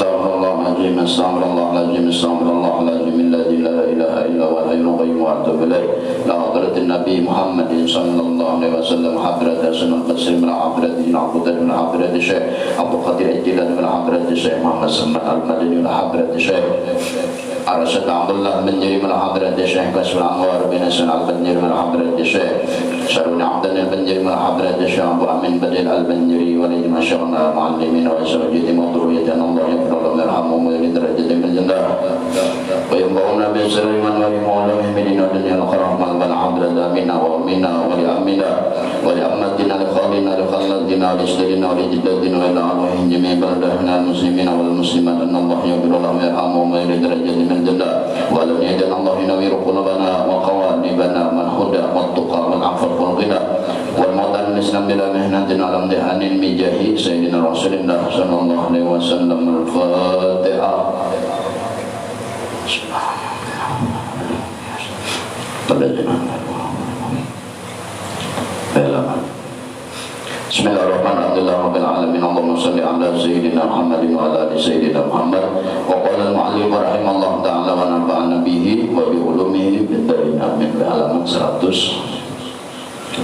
Astaghfirullahaladzim, astaghfirullahaladzim, astaghfirullahaladzim, alladzi la ilaha illa huwal hayyul qayyum wa atubu ilaih. La hadratin Nabi Muhammadin sallallahu alaihi wasallam, hadrat Hasanul Basri min hadratin Abdullah min hadrat Syekh Abdul Qadir Al-Jilani min hadrat Syekh Muhammad Salman Al-Madani min hadrat Syekh Arsyad Abdullah bin Jari min hadrat Syekh Kasful Anwar bin Hasan Al-Banjari min hadrat Syekh Syaruni Abdan Al-Banjari min hadrat Syekh Abu Amin Badil Al-Banjari wa li masyarakat muallimin wa asrajati madruyatan Allah yaqbalu yarhamuhum wa yadrajatu min jannah wa yambauna bi sirri man wa yamulahum min dunya al-karamah wal hadrat amina wa amina wa li amina wa li ammatina li khalina li khalladina li istirina wa li jiddadina wa ila alwahim jami'i baladahna muslimina wal muslimat anna Allah yaqbalu lahum yarhamuhum wa yadrajatu min jannah wa lam yajal Allah yunawiru qulubana wa qawanibana man huda wa tuqa wal afaf wal ghina wal mautan islam bila mihnatin alam dihanin mijahi sayyidina rasulillah sallallahu alaihi wasallam. Al-Fatihah. Bismillahirrahmanirrahim. Allahumma salli ala sayyidina Muhammad wa ala ali sayyidina Muhammad. Wa qala al-mu'allim rahimahullah ta'ala wa nafa'ana bihi wa bi ulumihi bid-darin amin. Halaman 140.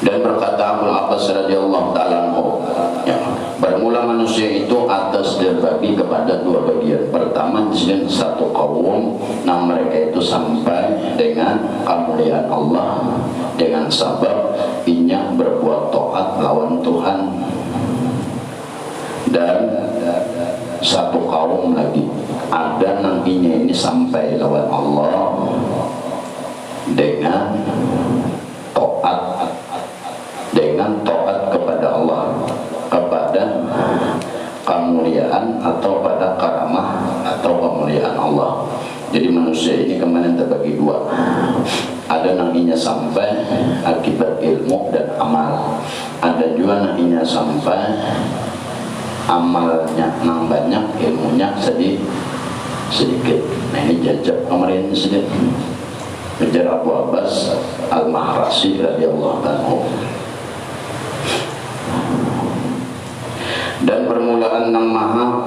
Dan berkata Abul Abbas radhiyallahu ta'ala anhu, ya, bermula manusia itu atas terbagi kepada dua bagian. Pertama, disini satu kaum, nah mereka itu sampai dengan kemuliaan Allah dengan sabab inya berbuat taat lawan Tuhan. Dan satu kaum lagi ada nantinya ini sampai lawan Allah dengan taat kepada Allah, kepada kemuliaan atau pada karamah atau kemuliaan Allah. Jadi manusia ini kemarin terbagi dua. Ada nantinya sampai akibat ilmu dan amal. Ada juga nantinya sampai amalnya nang banyak, ilmunya sedikit. Nah ini jajab kemarin sedikit. Kejar Abu Abbas Al-Mahrasi radhiyallahu anhu. Dan permulaan nang maha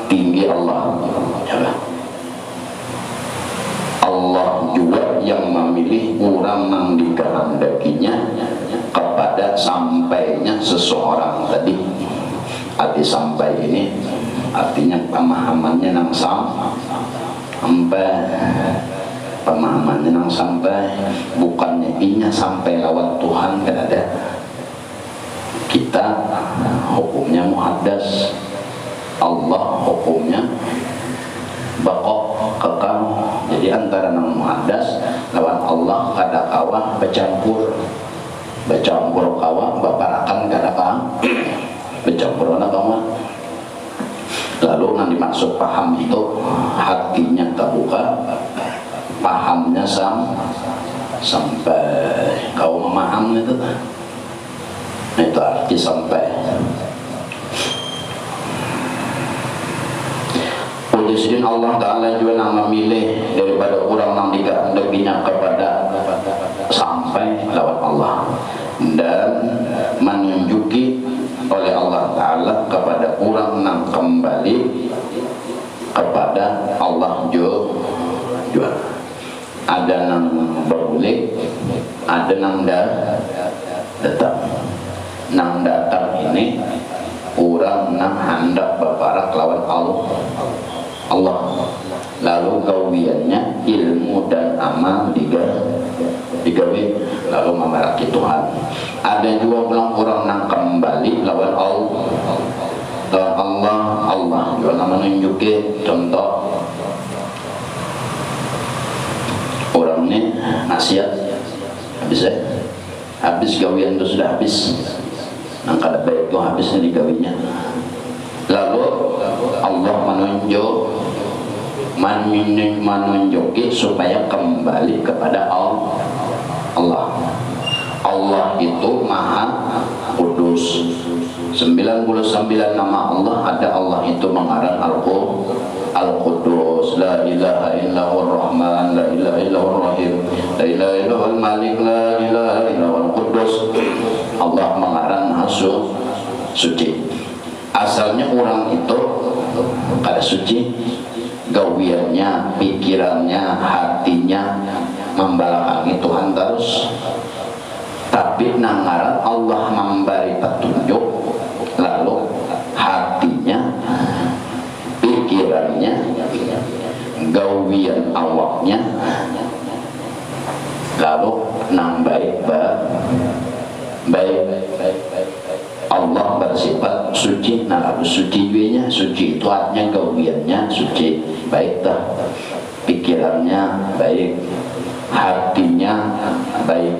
tinggi Allah, ya. Allah juga yang memilih orang nang dikehendakinya kepada sampainya seseorang tadi. Arti sampai ini artinya pemahamannya nang sampai, pemahamannya nang sampai, bukannya inya sampai lewat Tuhan kan ada. Kita hukumnya muhaddas, Allah hukumnya bakok kekal. Jadi antara nang muhaddas lawan Allah kada kawah bercampur kawah baparakan kada kawah bercampur na kawah. Lalu nang dimaksud paham itu hatinya terbuka, pahamnya sampai kau memaham itu. Nah, itu arti sampai. Ujisin Allah Ta'ala juga yang memilih daripada orang yang dikehendakinya kepada sampai lewat Allah, dan menunjuki oleh Allah Ta'ala kepada orang yang kembali kepada Allah juga. Ada yang berulik, ada yang datang. Nang datang ini orang nang hendak berparak lawan Allah. Lalu gawiannya ilmu dan amal digawe lalu memeraki Tuhan. Ada juga orang nang kembali lawan Allah juga menunjuki contoh orang ini nasihat habis gawian itu sudah habis. Nang kada baik itu habisnya digawinya. Lalu Allah menunjuki supaya kembali kepada Allah. Allah itu Maha Kudus. 99 nama Allah ada. Allah itu mengarang Al-Qudus, la ilaha illa huwar rahman, la ilaha illa huwar rahim, la ilaha Malik la ilaha illa wal Quddus. Allah mengarang suci. Asalnya orang itu kada suci, gawiannya, pikirannya, hatinya membelakangi Tuhan terus. Tapi nangaran Allah memberi petunjuk, lalu hatinya, pikirannya, gawian awaknya, lalu nang baik. Allah bersifat suci, nah lalu suci juenya, suci itu artinya gawiannya suci, baik dah, pikirannya baik, hatinya baik.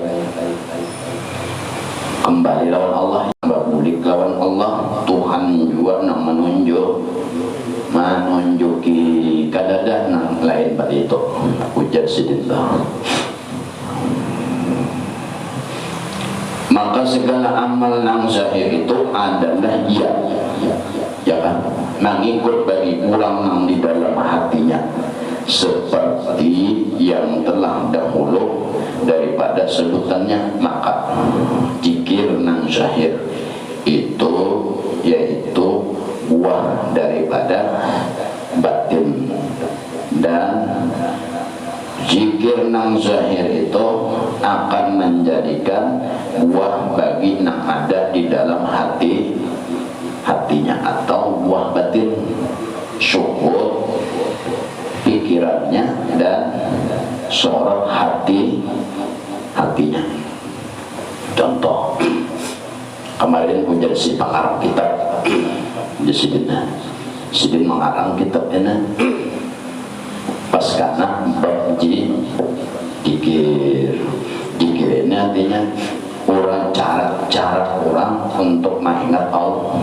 Kembali lawan Allah, babulik lawan Allah. Tuhan juga nang menunjuki kadadah nang lain pada itu. Ujar sidinlah. Maka segala amal nang zahir itu adalah ya kan, mengikut bagi orang nang di dalam hatinya, seperti yang telah dahulu daripada sebutannya. Maka zikir nang zahir itu yaitu buah daripada batin, dan zikir nang zahir itu akan menjadikan buah bagi nang ada di dalam hatinya, atau buah batin, syukur, pikirannya, dan sorot hatinya. Contoh, kemarin ujar si pengarang kitab, Sidin mengarang kitab ini pas karena dikir ini artinya orang cara orang untuk mengingat Allah.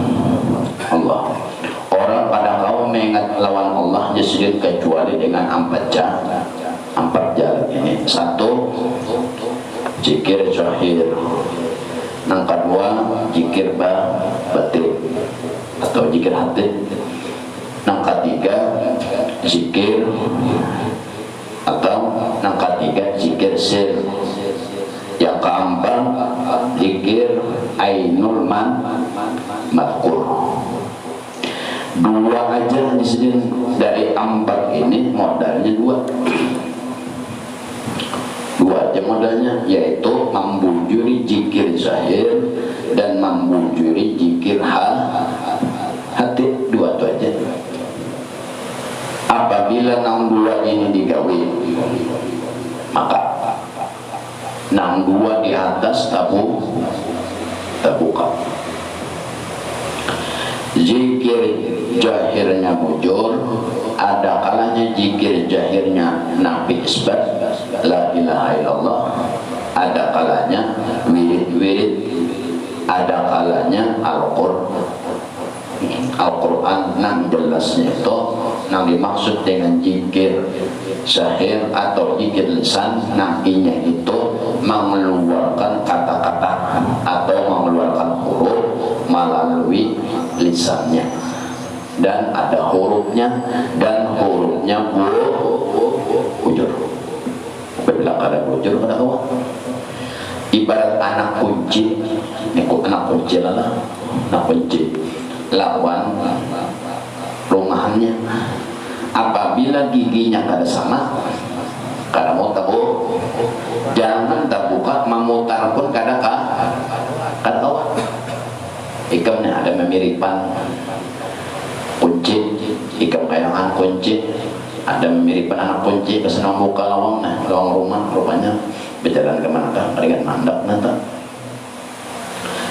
Orang pada kau mengingat lawan Allah jadi kecuali dengan empat jalan ini. Satu, zikir zahir. Yang kedua, zikir batin atau zikir hati. Yang ketiga, zikir atau yang ketiga zikir sir. Yang keempat, zikir ainul madkur. Dua aja di sini dari empat ini, modalnya dua aja modalnya, yaitu membujuri zikir zahir dan membujuri zikir hati. Dua itu aja. Apabila nang dua ini digawi, maka nang dua di atas terbuka. Zikir jahirnya mujur, ada kalanya zikir jahirnya nabi isbat la ilaha illallah, ada kalanya wirid, ada kalanya Al-Quran. Nang jelasnya itu nang dimaksud dengan zikir zahir atau zikir lisan, nahinya itu mengeluarkan kata-kata atau mengeluarkan huruf melalui lisannya, dan ada hurufnya, dan hurufnya bujur. Bila ada bujur pada awak, ibarat anak kunci, anak kunci lawan rumahannya. Apabila giginya kada sama, kada mau tahu, jangan terbuka, memutar pun kada awak. Ikamnya ada memiripan kunci, ikam kayangan kunci, ada memiripan anak kunci, kesenang buka lawang rumah, rupanya berjalan kemana kan, dengan mandak nanti.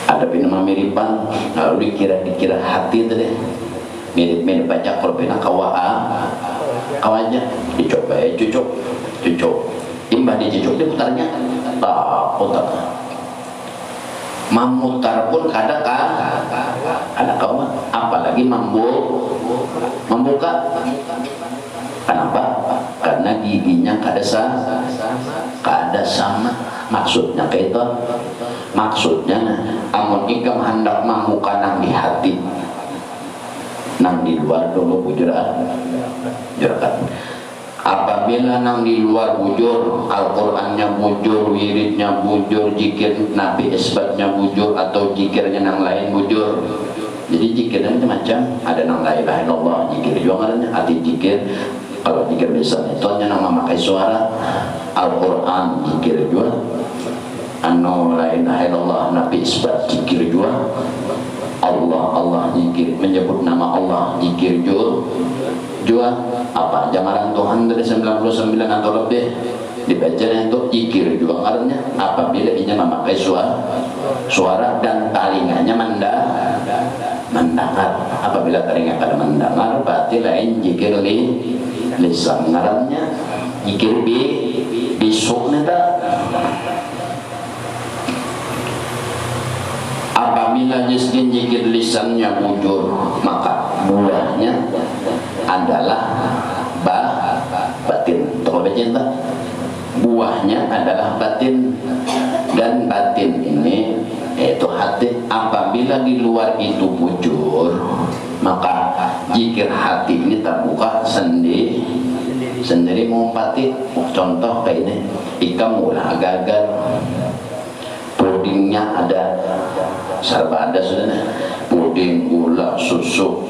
Ada pinama miripan, lalu dikira hati itu deh, mirip baca kalau pina kawannya dicoba cucuk, imbah dicucuk dia putarnya, putar. Memutar pun ada kawan, apalagi membuka. Kenapa? Karena giginya kada sama. Maksudnya itu, maksudnya amun ikam hendak membuka nang di hati, nang di luar dulu bujurakan. Apabila nang di luar bujur, Al-Qur'annya bujur, wiridnya bujur, zikir Nabi isbatnya bujur, atau zikirnya nang lain bujur. Jadi zikirnya macam ada nang la ilaha illallah, zikir juga ada arti zikir. Kalau zikir biasa itu hanya nang memakai suara. Al-Qur'an zikir juga. Anu la ilaha illallah Nabi isbat zikir juga. Allah zikir, menyebut nama Allah zikir juga apa jamaran Tuhan dari 99 atau lebih dibacanya itu zikir juga karena apabila ia memakai suara dan telinganya mendengar. Apabila telinga pada mendengar berarti lain zikir lisan ngarannya zikir bisuknya tak. Apabila zikir lisannya bujur, maka buahnya adalah batin. Tolong baca entah. Buahnya adalah batin, dan batin ini yaitu hati. Apabila di luar itu bujur, maka zikir hati ini terbuka sendiri mengumpati. Contoh kayak ini, ikan mula gagal, pudingnya ada, serba ada sudah, puding, gula, susu,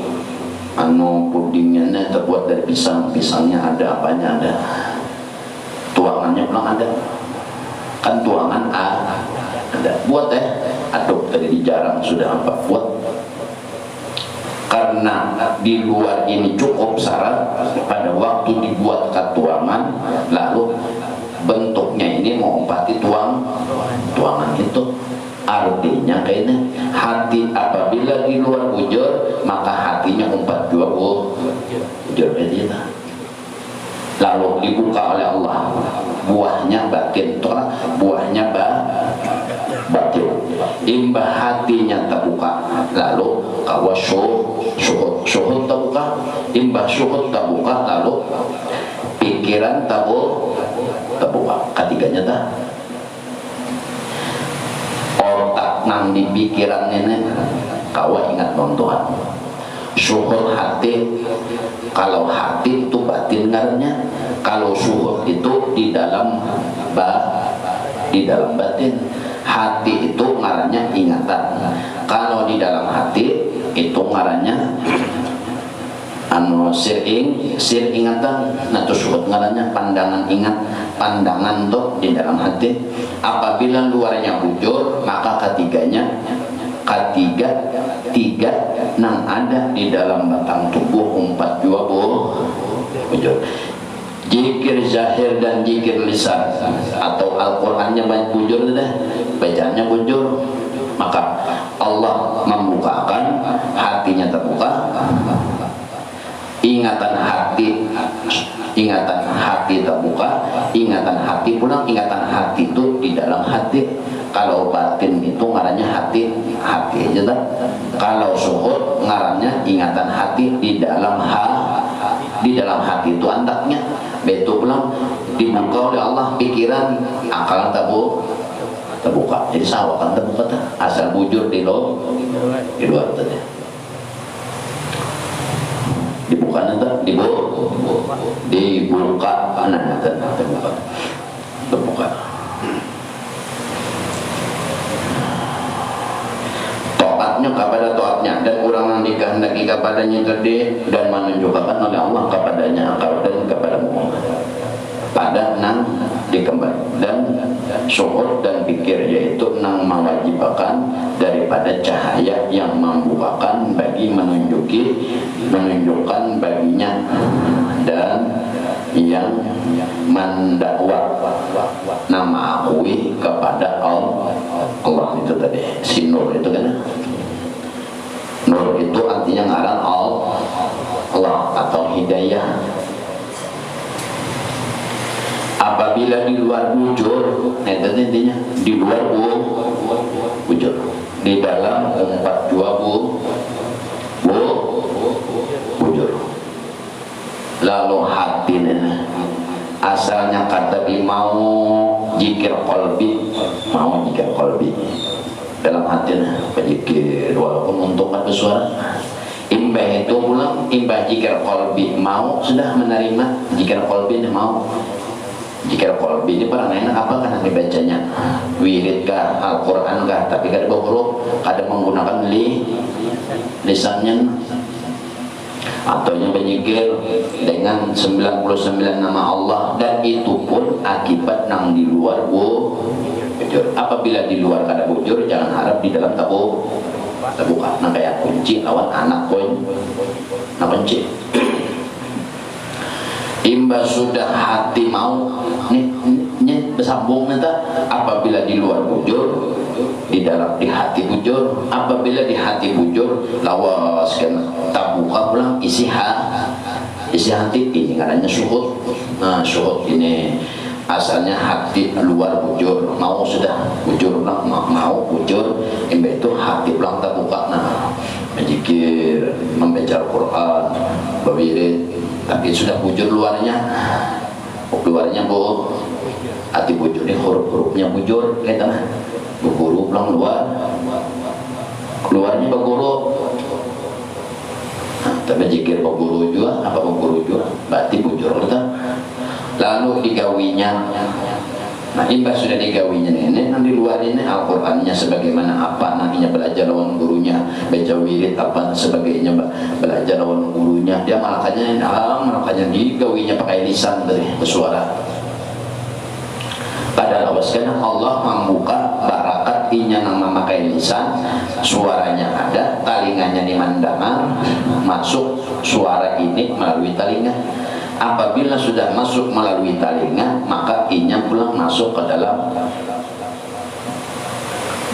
pudingnya terbuat dari pisangnya ada, apanya ada, tuangannya pulang ada, kan tuangan ada, buat aduk tadi dijarang sudah apa buat. Karena di luar ini cukup syarat, pada waktu dibuat ke tuangan, lalu bentuknya ini mengumpati tuangan itu. Artinya kayaknya hati apabila di luar bujur, maka hatinya umpat dua bujur itu. Lalu dibuka oleh Allah, buahnya batin, buahnya batin. Imbah hatinya terbuka, lalu kawa syuhud terbuka. Imbah syuhud terbuka, lalu pikiran terbuka. Ketiganya tak. Otak nang di pikiran ini kawa ingat Tuhan. Syuhud hati, kalau hati itu batin ngarannya, kalau syuhud itu di dalam batin. Hati itu ngarannya ingatan, kalau di dalam hati itu ngarannya sir ingatan. Nah itu syuhud ngarannya pandangan, ingat pandangan tuh di dalam hati. Apabila luarnya bujur, maka tiga nang ada di dalam batang tubuh umpat jua bujur. Zikir zahir dan zikir lisan atau Al-Qur'annya banyak bujur dah, bacaannya bujur, maka Allah membukakan hatinya terbuka. Ingatan hati terbuka, ingatan hati pulang, ingatan hati itu di dalam hati. Kalau batin itu ngarannya hati aja tak. Kalau syuhud ngarannya ingatan hati di dalam hati itu antaknya. Betul pulang dibuka oleh Allah pikiran, akal terbuka. Jadi sawah kan terbuka tak? Asal bujur di luar tadi. Dibuka nanti dibuka terbuka. Taatnya kepada taatnya, dan orang yang dikehendaki kepadanya gede dan menunjukkan oleh Allah kepadanya akal dan kepada Muhammad pada nang dikembali. Dan syuhud dan pikir yaitu nang mewajibkan daripada cahaya yang membukakan bagi menunjukkan baginya, dan yang mendakwa nama akui kepada Allah itu tadi. Si nur itu kan, nur itu artinya ngaran Allah atau hidayah. Apabila di luar bujur, itu intinya di luar bujur, di dalam umpat dua bujur. Lalu hati ini asalnya kata mau zikir qalbi, dalam hati pejikir walaupun untuk bersuara. imbah itu pulang imbah jikir qalbi mau sudah menerima, jikir qalbi mau. Jikir qalbi ini para enak apa kan dibacanya, wirid kah, Al-Quran kah, tapi kada huruf, kada menggunakan lisannya, atau yang berzikir dengan 99 nama Allah, dan itu pun akibat nang di luar bujur. Apabila di luar kada bujur, jangan harap di dalam terbuka. Nah kayak kunci lawan anak koin, nah kunci. Imba sudah hati mau nih bersambung nanti. Apabila di luar bujur, di dalam di hati bujur. Apabila di hati bujur, lawas kan tak buka pulang isi hati ini katanya syuhud. Nah syuhud ini asalnya hati luar bujur, mau sudah bujur pulang, mau bujur. Imba itu hati pulang tak buka. Nah berzikir, membaca Al-Quran, berwirid, tapi sudah bujur luarnya bu, hati bujur ini huruf-hurufnya bujur, kita nah berguru pulang luarnya berguru. Nah, tapi jikir berguru juga, apa berguru juga, berarti bujur kita. Lalu digawinya, nah imbas sudah digawinya ini, nanti luar ini Al-Qurannya sebagaimana apa, nantinya belajar lawan gurunya, baca wirid apa sebagainya, belajar lawan gurunya. Dia malakannya digawinya pakai lisan dari bersuara. Padahal karena Allah membuka barakat inya nang memakai lisan, suaranya ada, talinganya dimandangan, masuk suara ini melalui talinga. Apabila sudah masuk melalui talinga, maka inya pulang masuk ke dalam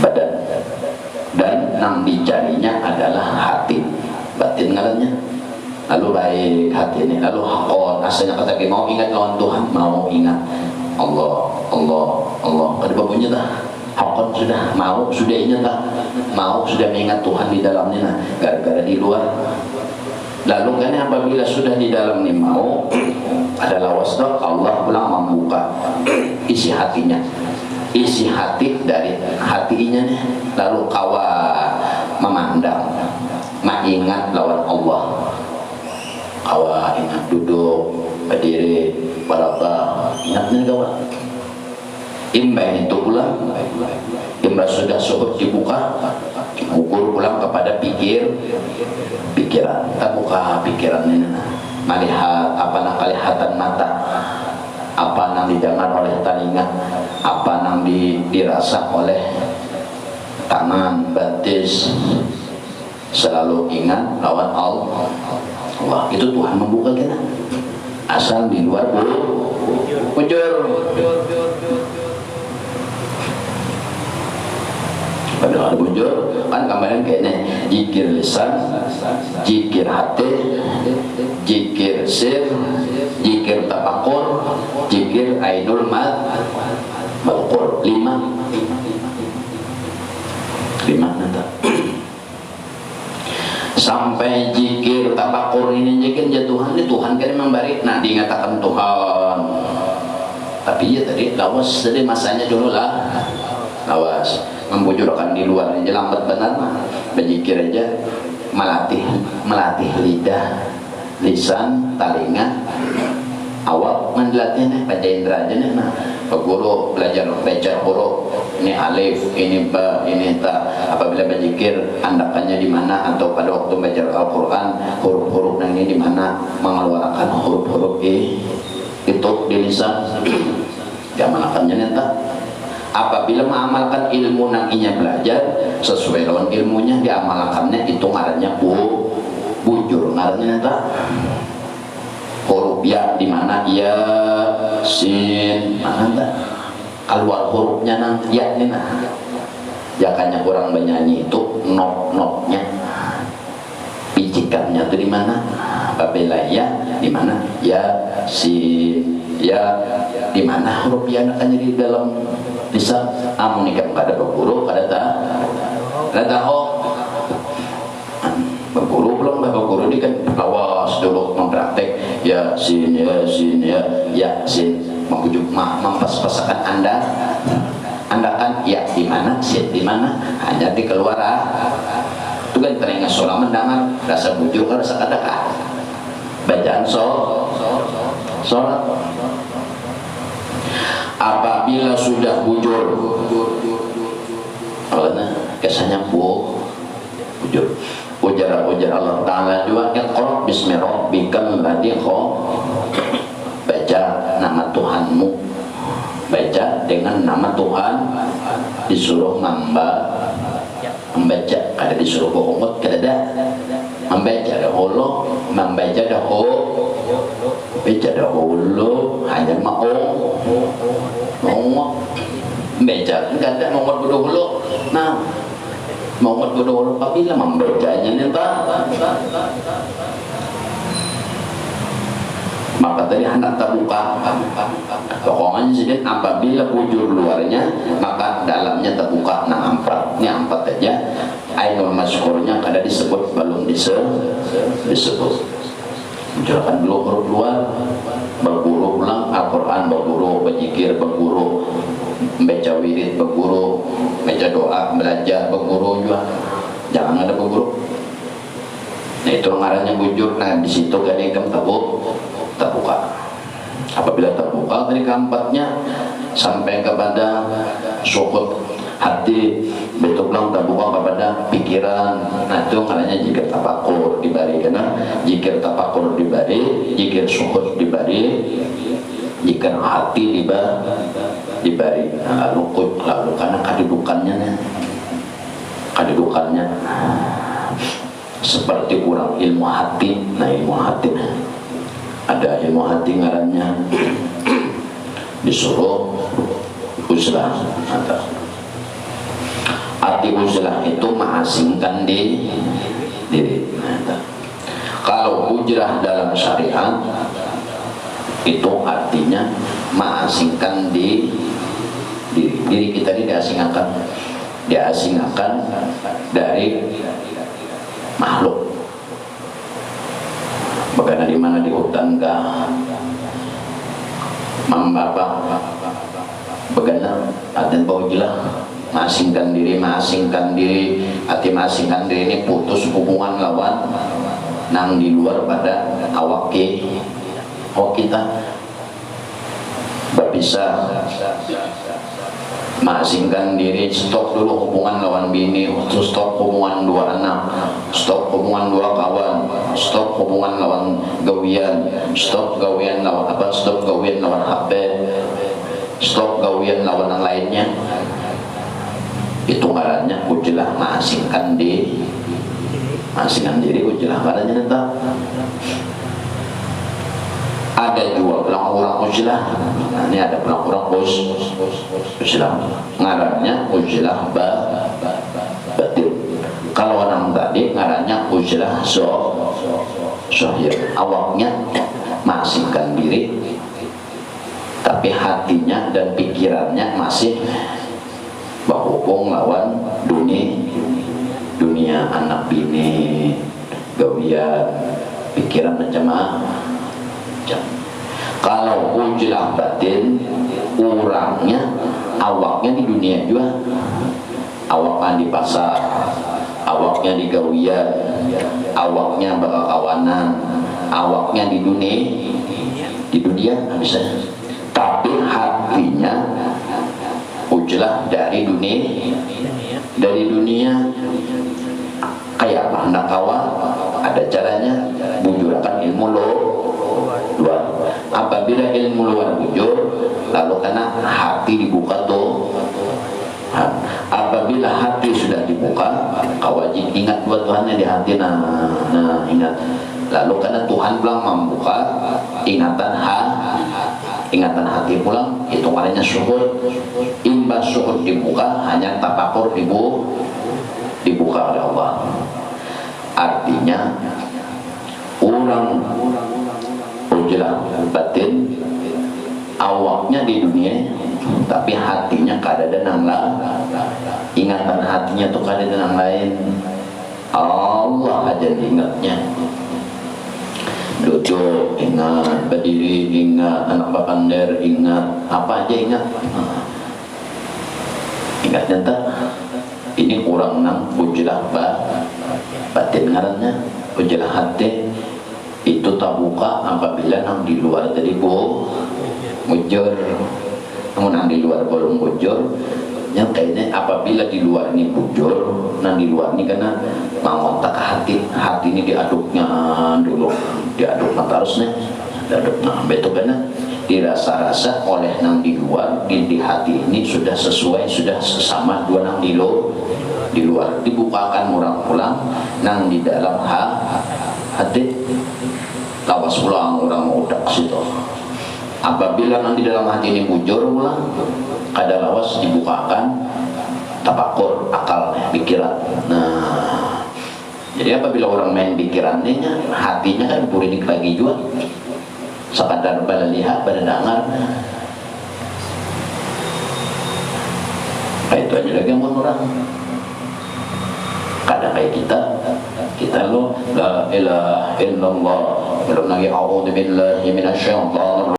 badan, dan nang dicarinya adalah hati, batin ngarannya. Lalu baik hati ini, lalu hakon asalnya kata mau ingat lawan Tuhan, mau ingat Allah kada babunnya dah. Hakon sudah mau, sudah ingat dah, mau sudah mengingat Tuhan di dalamnya. Nah gara-gara di luar. Lalu kan apabila sudah di dalam ini mau ada lawas dok, Allah pulang membuka isi hatinya, isi hati dari hatinya nih. Lalu kawa memandang, mengingat lawan Allah, kawa ingat duduk, berdiri, berapa, ingatnya kawan. Imba itu pulang, imba sudah suhud dibuka, ukur pulang kepada pikiran, tak buka pikiran ini, melihat apa nang kelihatan mata, apa nang didengar oleh telinga, apa nang dirasa oleh tangan, batis, selalu ingat lawan Allah. Itu Tuhan membuka kita. Asal di luar bujur. Padahal bujur kan kemarin kayaknya jikir lisan, jikir hati, jikir sir, jikir tafakur, jikir ainul malqur. 5 nanti sampai jikir tafakur ini jikir ya Tuhan, ini Tuhan kan memberi, nah diingatakan Tuhan. Tapi ya tadi lawas, tadi masanya dulu lah lawas membujurkan di luar aja lambat benar mah, berzikir aja, melatih lidah, lisan, talinga, awak mendilatnya baca indera aja nih. Nah guru belajar baca huruf, ini alif, ini ba, ini ta. Apabila berzikir andakannya di mana, atau pada waktu baca Al-Quran huruf-huruf ini di mana, mengeluarkan huruf-huruf itu di lisan, diamalkannya neta. Apabila mengamalkan ilmu nang inya belajar sesuai dengan ilmunya, diamalkannya, itu ngarannya bujur, ngarannya neta. Huruf ya di mana, ya sin mana neta, keluar hurufnya nang ya nih. Nah jakanya orang bernyanyi itu not-notnya, picikannya itu di mana. Apabila ya di mana, ya sin, ya di mana huruf ya nakanya di dalam bisa. Amun ikan pada berburu kada tahu berburu belum berburu di kan lawas dulu mempraktek ya sin ya sin, membujuk mempas-pasakan anda kan ya di mana, sin di mana, hanya di keluar itu kan telinga sholat mendengar rasa bujur kan rasa kadakah bacaan sholat. Apabila sudah bujur kesannya bujur ujar Allah Ta'ala juga iqra bismi rabbikal ladzi baca nama Tuhanmu, baca dengan nama Tuhan, disuruh membaca kada disuruh bohong kada membaca dahulu hanya mau membaca kada mau dahulu nah mau dahulu apabila membacanya nita maka tadi hendak terbuka pokoknya sedikit apabila bujur luarnya maka dalamnya terbuka. Nah ini empat aja ainul masyhurnya kada disebut belum disebut bujurkan dulu huruf luar berguru ulang Al-Quran, berguru berzikir, berguru baca wirid, berguru baca doa, belajar, berguru juga jangan ada berguru. Nah itu ngarannya bujur. Nah di situ kan ikam terbuka. Apabila terbuka dari keempatnya sampai kepada syukur hati, betul bilang terbuka kepada pikiran. Nah itu ngarannya zikir tafakur dibari, karena zikir tafakur dibari, zikir syukur dibari, zikir hati dibari. Nah, lalu karena kedudukannya seperti kurang ilmu hati. Nah ilmu hati ada ilmu hati ngarannya disuruh uzlah. Arti uzlah itu mengasingkan diri. Kalau ujrah dalam syariat itu artinya mengasingkan diri kita ini diasingkan dari makhluk. Bagaimana di mana di hutan kah membapa bagaimana ada bau jelah mengasingkan diri arti mengasingkan diri ini putus hubungan lawan nang di luar pada awak kita berpisah, mengasingkan diri, stop dulu hubungan lawan bini, stop hubungan dua anak, stop hubungan dua kawan, stop hubungan lawan gawian, stop gawian lawan HP, stop gawian lawan yang lainnya. Itu ngarannya ujlah mengasingkan diri. Ujlah ngarannya entah. Ada juga orang uzlah. Nah, ini ada orang uzlah. Ngarannya uzlah batin. Kalau orang tadi ngarannya uzlah zahir. Awaknya mengasingkan diri, tapi hatinya dan pikirannya masih berhubung lawan dunia anak bini, gawian, pikiran macam-macam. Kalau uzlah batin, orangnya awaknya di dunia juga, awaknya di pasar, awaknya di gawian, awaknya berkawanan, awaknya di dunia bisa. Tapi hatinya uzlah dari dunia. Kayak apa hendak kawan? Ada caranya, bujurkan ilmu luar. Apabila ilmu luar bujur, lalu karena hati dibuka tuh. Apabila hati sudah dibuka, kau wajib ingat buat Tuhannya di hati. Nah ingat. Lalu karena Tuhan pulang membuka ingatan hati pulang, itu maknanya syukur. Imbas syukur dibuka, hanya tafakur dibuka oleh Allah. Artinya orang uzlah batin awaknya di dunia, tapi hatinya kada ada nang ingatan hatinya tuh kada ada nang lain. Allah aja diingatnya. Duduk ingat, berdiri ingat, anak bapander ingat, apa aja ingat. Ingatnya tak ini kurang nang uzlah batin ngarannya ujul hati itu terbuka apabila nang di luar tadi bujur, namun nang di luar belum bujur. Yang kayaknya apabila di luar ini bujur, nang di luar ini karena mengontak hati ini diaduknya dulu, diaduk harusnya, diaduk betul karena dirasa-rasa oleh nang di luar di hati ini sudah sesuai, sudah sesama dua nang di luar dibukakan ulang-ulang nang di dalam hati lawas ulang orang udah situ. Apabila nang di dalam hati ini bujur ulang kada lawas dibukakan tapakur akal pikiran. Nah, jadi apabila orang main pikirannya hatinya kan buridik lagi juga sekadar pada lihat pada dengar. Kayak itu aja lagi yang orang kadang kayak kita lo la ilaha illallah belum lagi a'udzu billahi minasyaitonir.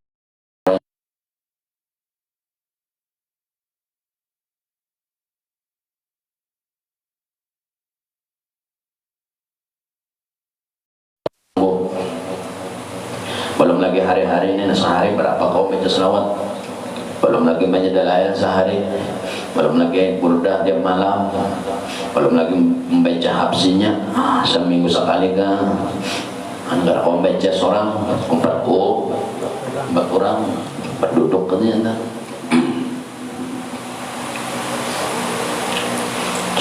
Belum lagi hari-hari ini sehari berapa kau baca selawat, belum lagi baca dalail sehari, belum lagi burdah tiap malam, belum lagi membaca habsinya seminggu sekali kan. Antara kau baca seorang 4 orang berduduk katanya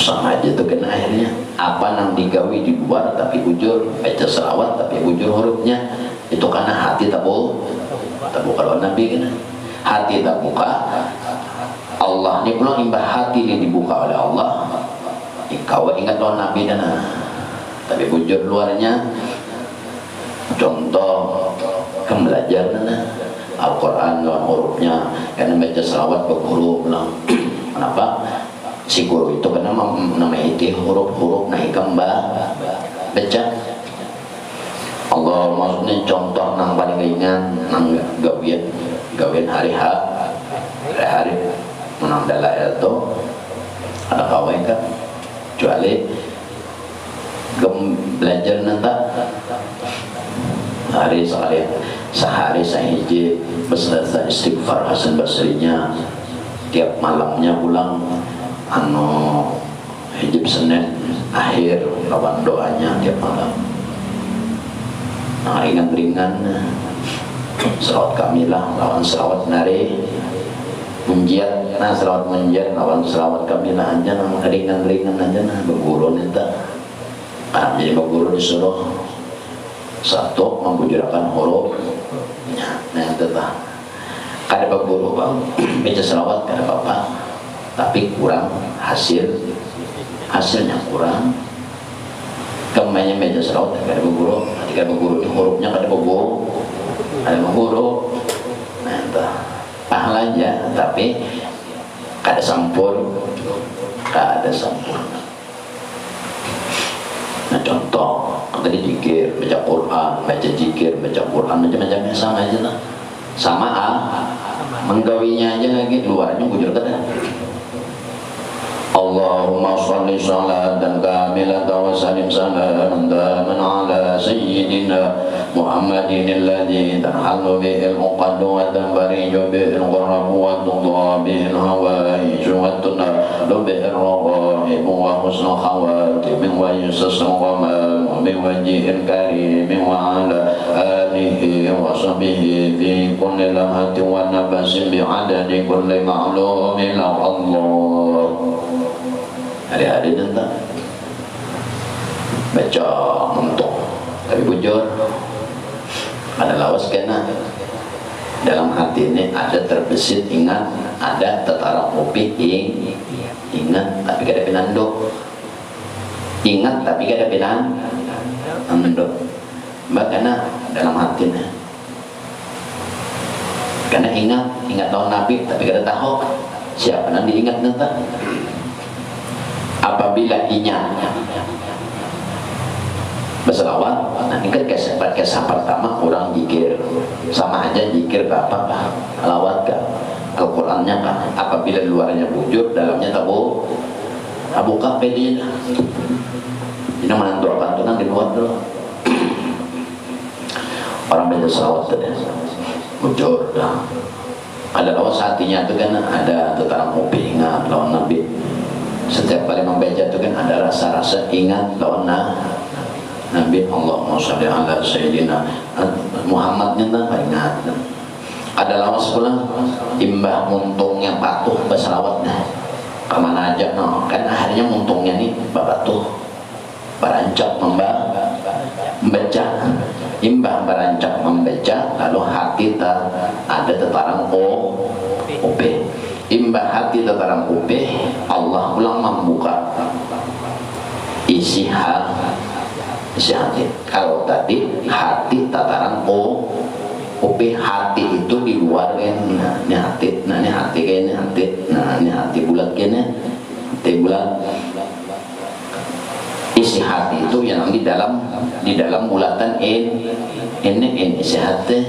sama aja tuh kan akhirnya apa nang digawi di luar tapi bujur, baca selawat tapi bujur hurufnya. Itu karena hati tak buka lawan Nabi kan, hati tak buka Allah ini pulang imbah hati ini dibuka oleh Allah. Kau ingat lawan Nabi dan tapi bujur luarnya. Contoh belajar Al-Quran lawan hurufnya karena baca selawat berguru bilang kenapa si guru itu karena namanya itu huruf-huruf naik kembang baca Allah maksudnya contoh nang paling ringan nang gawian hari-hari menang dalail itu ada kawan kan kecuali belajar nanti sehari sahiji beserta istighfar Hasan Basrinya tiap malamnya pulang hijab Senin akhir kawan doanya tiap malam. Nah, ringan-ringan selawat kamilah lawan selawat nari munjiat. Nah selawat munjiat lawan selawat kamilah aja nah ringan-ringan aja nah berguru nita. Jadi berguru disuruh satu membujurkan huruf. Nah tetap kada berguru bang baca selawat kada apa-apa tapi kurang hasilnya kurang. Kemanya meja selawat kada berguru, ketika berguru di hurufnya kada berguru, ada berguru. Nah entah pahalanya tapi kada sempurna. Nah contoh tadi zikir, baca Quran, baca zikir, baca Quran macam-macamnya sama aja lah. Sama menggawinya aja lagi luarnya bujur kada. Allahumma sholli sholatan kamilatan wa sallim salaman taman ala sayyidina Muhammadin alladhi tarhalu bihil uqadu wa tanfariju bihil gharabu wa tudha bihil hawaiju wa tunalu bihil ragaibu wa husnul khawatimin wa yusasnu ghamam min wajhin karimin wa ala alihi wa sahbihi fi kulli lahatin wa nafasin bi'adadi kulli ma'lumin Allah. Hari-hari tentang baca untuk tapi bujur ada lawas kena dalam hati ini ada terbesit ingat, ada tertarang kopi ingat tapi kada pinanduk, ingat tapi kada pinanduk. Karena dalam hati ini karena ingat tahun Nabi tapi kada tahu siapa yang diingat nanti. Apabila ingat berselawat, nah ini kan kisah pertama orang zikir sama aja zikir apa lawat kan Al-Qurannya kan apabila luarnya bujur dalamnya tabu kafe dia Ini menentukan itu kan di luar dulu. Orang baca salawat tadi bujur dah. Ada lawas hatinya itu kan ada tentang kopi ingat lawan Nabi. Setiap kali membaca itu kan ada rasa-rasa ingat lawan Nabi. Allahumma sholli ala sayyidina Muhammadnya tak ingat. Ada lawas pula imbah muntungnya patuh bersalawatnya kemana aja no. Kan akhirnya muntungnya nih bapatuh berancak membaca imbah berancak membaca lalu hati ada tetarang OP imbah hati tetarang OP Allah ulang membuka isi hati. Kalau tadi hati tataran OP hati itu di luar kan ini hati kayaknya ini hati bulat kayaknya hati bulat. Isi hati itu yang di dalam bulatan ini isi hati.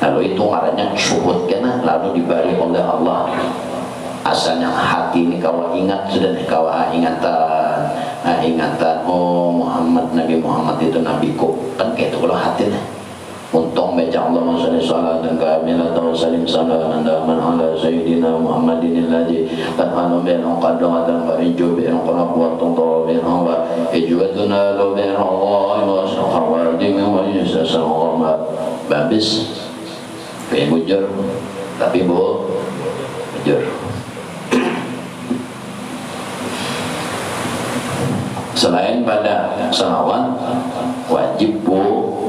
Lalu itu ngarannya syuhud kena lalu diberi oleh Allah. Asalnya hati ini kawa ingat sudah kawa ingatan oh Muhammad Nabi Muhammad itu nabiku kan kayak itu kalau hatinya. Untung baca Allahumma sholli salatan kamilatan wa sallim salaman daman ala sayyidina Muhammadin alladhi qad hanu bainahu qadran wa inju bainahu qurratun bainahu wa ijwaduna lu bainahu wa sahawadim wa yusasawama babis pengen bujur tapi bujur. Selain pada salawat wajib bujur.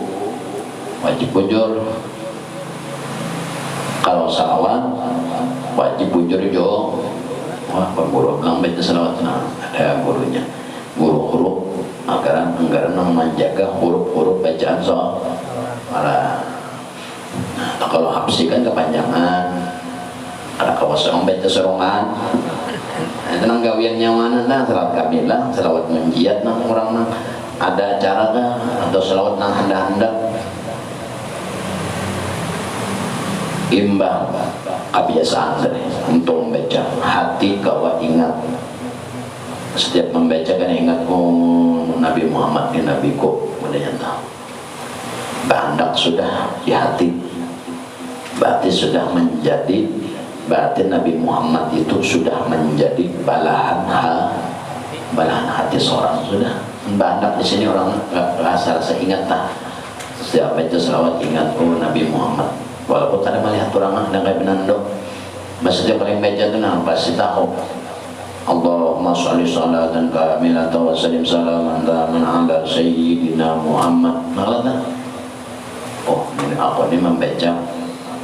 Kalau salawat wajib bujur jo. Wah, guru bilang baca salawat ada gurunya. Guru huruf anggaran menjaga huruf bacaan para. Nah, kalau hafsi kan kepanjangan. Ada kawasan baca sorongan. Tenang gawiannya mana nah salawat kamilah, salawat menjiat nang orang nang ada acara kah atau salawat nang hendak imbang kebiasaan tadi untuk membaca hati kawa ingat setiap membaca kan ingat Nabi Muhammad ini nabiku kemudian tahu bandak sudah di hati berarti sudah menjadi berarti Nabi Muhammad itu sudah menjadi balahan hati seorang sudah bandak di sini orang rasa ingat tak setiap baca selawat ingat Nabi Muhammad. Walaupun kadang melihat orang ada kayak benando, maksudnya paling baca itu pasti tahu. Allahumma sholli salatan kamilatan wa sallim salaman daman ala sayyidina Muhammad. Malah oh ini aku ini membaca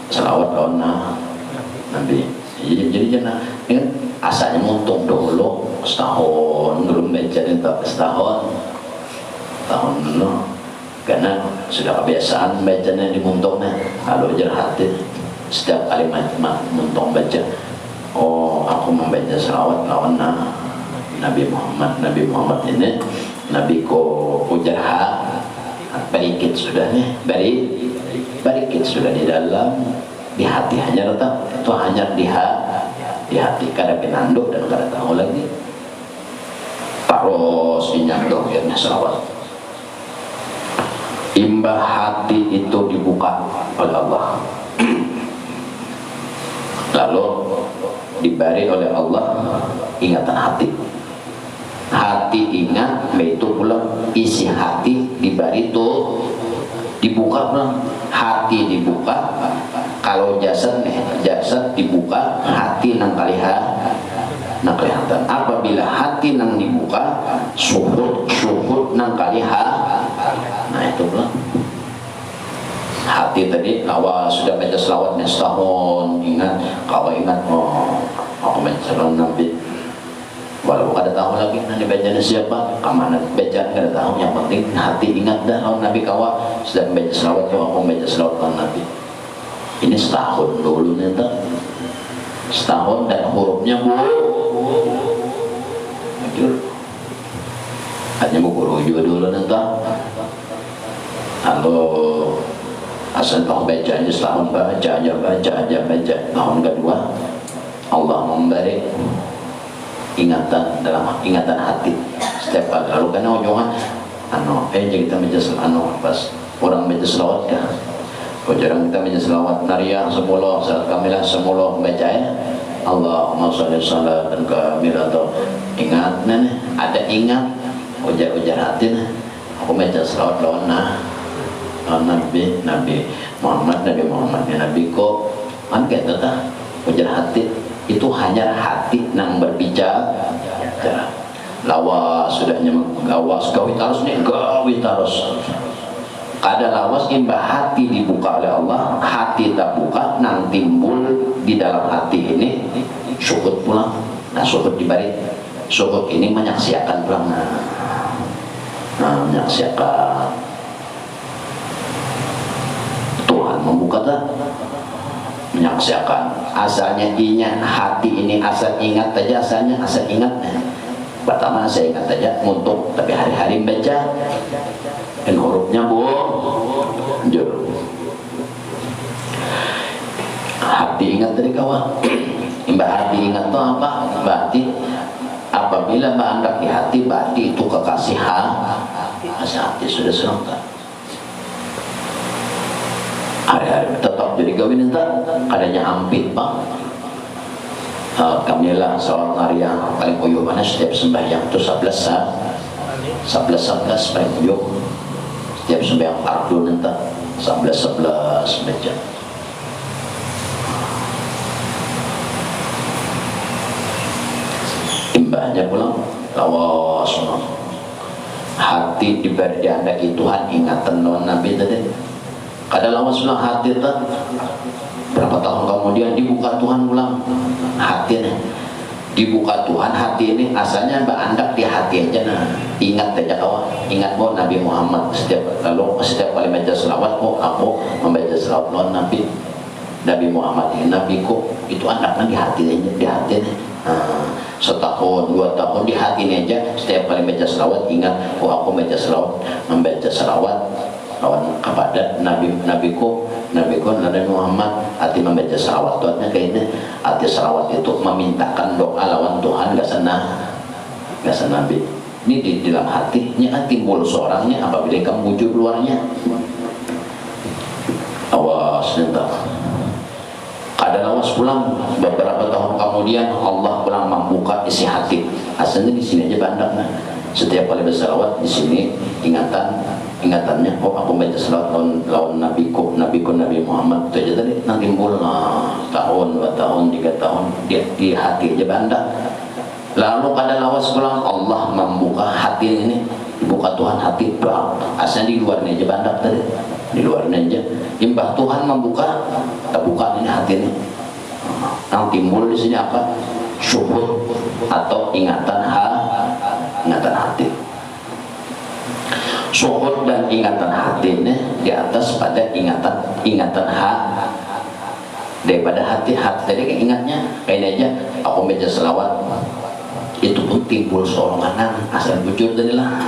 selawat lawan Nabi. Jadi jangan ini kan asalnya muntung dulu setahun belum baca itu setahun dulu. Karena sudah kebiasaan bacanya di muntungnya lalu ajar hati setiap kali muntung baca oh aku membaca selawat lawan Nabi Muhammad ini Nabi ko ujar barikit sudah nih barikit sudah di dalam di hati hanya tetap itu hanya di hati kada pinanduk dan kada tahu lagi terus dinyandung ya selawat. Imbah hati itu dibuka oleh Allah lalu diberi oleh Allah ingatan hati ingat itu pula isi hati diberi itu dibuka pula hati dibuka kalau jasad dibuka hati nang kelihatan apabila hati nang dibuka syuhud nang nah itu pula hati tadi awal sudah baca selawatnya setahun ingat kalau ingat aku baca selawat Nabi walaupun ada tahu lagi nanti bacanya siapa kemana baca ada tahu yang penting hati ingat dah lawan Nabi kawa sudah baca selawat aku baca selawat lawan Nabi ini setahun dulu nih setahun dan hurufnya hanya guru juga dulu nanti halo asal tahu bacanya setahun baca aja tahun kedua Allah memberi ingatan dalam ingatan hati setiap kali lalu kan ujungan jadi kita meja pas orang meja selawat kan jarang kita meja selawat naria semula saat kamilah semula membaca Allahumma sholli salatan kamilah atau ingat ada ingat ujar hati aku meja selawat lawan Nabi Muhammad Nabi kok kan kayak tah ujar hati itu hanya hati nang berbicara lawas sudahnya gawas gawit harus kada lawas imbah hati dibuka oleh Allah hati tak buka nang timbul di dalam hati ini syukur pulang syukur dibalik syukur ini menyaksikan pulang menyaksikan Tuhan membuka tak menyaksikan asalnya ingat hati ini asal ingat saja asalnya asal ingat pertama saya ingat saja untuk tapi hari-hari baca dan hurufnya jur hati ingat dari kawan mbak hati ingat itu apa berarti apabila mbak anggap di hati berarti itu kekasihan hati sudah serangkat hari-hari tetap jadi gawin entar adanya ampit pak kamilah sholat harian paling uyuh mana setiap sembahyang itu 11 paling uyuh setiap sembahyang fardu nanti 11 baca imbahnya pulang lawas hati diberi diandaki Tuhan ingatan non Nabi tadi kada lawas pulang hati tadi berapa tahun kemudian dibuka Tuhan pulang hati nih dibuka Tuhan hati ini asalnya mbak andak di hati aja ingat aja kawan ingat bahwa Nabi Muhammad setiap kali baca selawat aku membaca selawat lawan Nabi Muhammad ini Nabi kok itu anaknya di hati aja di hati nih setahun 2 tahun di hati ini aja setiap kali baca selawat ingat aku baca selawat membaca selawat lawan kepada Nabi Muhammad hati membaca salawat Tuhannya kayaknya hati salawat itu memintakan doa lawan Tuhan gak Nabi ini di dalam hatinya kan timbul seorangnya apabila kamu wujud luarnya awas nentang kada lawas pulang beberapa tahun kemudian Allah pulang membuka isi hati asalnya di sini aja bandaknya setiap kali bersalawat di sini ingatannya aku baca salawat lawan Nabi Muhammad itu aja tadi nanti timbul tahun 2 tahun 3 tahun di hati aja banda lalu kada lawas pulang Allah membuka hati ini buka Tuhan hati doa asalnya di luarnya aja banda tadi di luarnya aja imbah Tuhan membuka terbuka ini hati ini yang timbul di sini apa syukur atau ingatan hati syukur dan ingatan hati ini di atas pada ingatan daripada hati tadi kayak ingatnya kayaknya aja aku baca selawat itu pun timbul seorang asal bujur tadi lah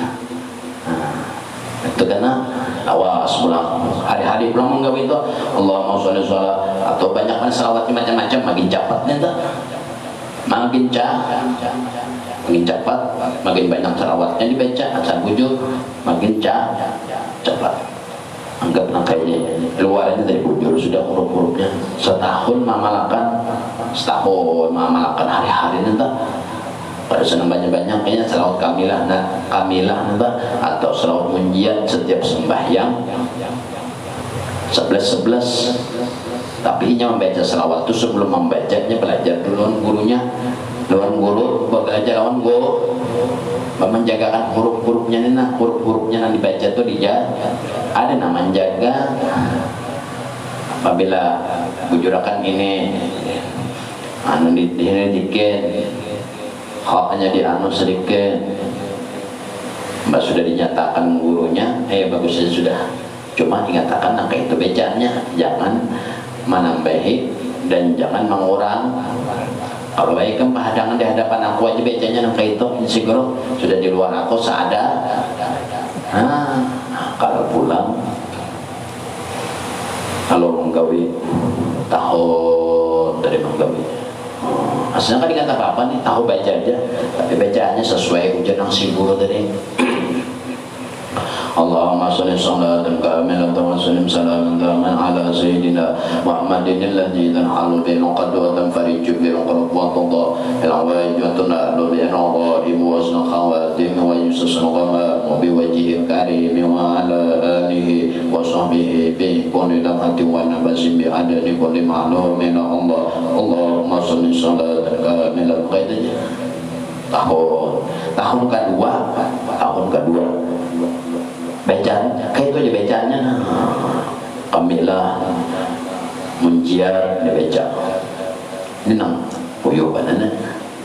itu karena awas pulang hari-hari pulang menggawe itu Allahumma sholli sholat atau banyak kan selawatnya macam-macam makin cepat nih makin cepat makin banyak selawatnya dibaca asal bujur makin cepat anggap kayaknya luarnya dari bujur sudah huruf-hurufnya setahun mamalakan hari-hari nanti pada senang banyak-banyak kayaknya selawat kamilah nanti atau selawat munjiat setiap sembahyang 11 tapi hanya membaca selawat itu sebelum membacanya belajar dulu gurunya lawan guru belajar lawan guru menjagakan huruf-hurufnya huruf-hurufnya yang dibaca itu ada nama menjaga apabila bujurakan ini ini dikit haknya sedikit mbak sudah dinyatakan gurunya bagusnya sudah cuma ingatakan angka itu bacanya jangan menambahi dan jangan mengurang kalau baik kan pahadangan di hadapan aku aja bacanya angka itu insiguro sudah di luar aku seada kalau pulang kalau menggawi tahun dari menggawi Aslinya kan dikata apa nih, tahu baca aja, tapi bacaannya sesuai ujian yang si guru tadi. Allahumma salli salatan kamilatan wa sallim salaman taman ala sayyidina Muhammadin alladhi tanhalu bil qadwa tanfariju bil qurba al-awaij wa tunalu bi an-nawaib wa asna khawatim wa yusasna wa bi wajhi karim wa ala alihi wa sahbihi bi kulli lamati wa nabasim bi adani kulli ma'lumin Allah. Allahumma salli salatan kamilatan qaidanya tahun kedua bacaan kayak itu aja bacaannya kamilah munciar dibaca ini nang uyuh banana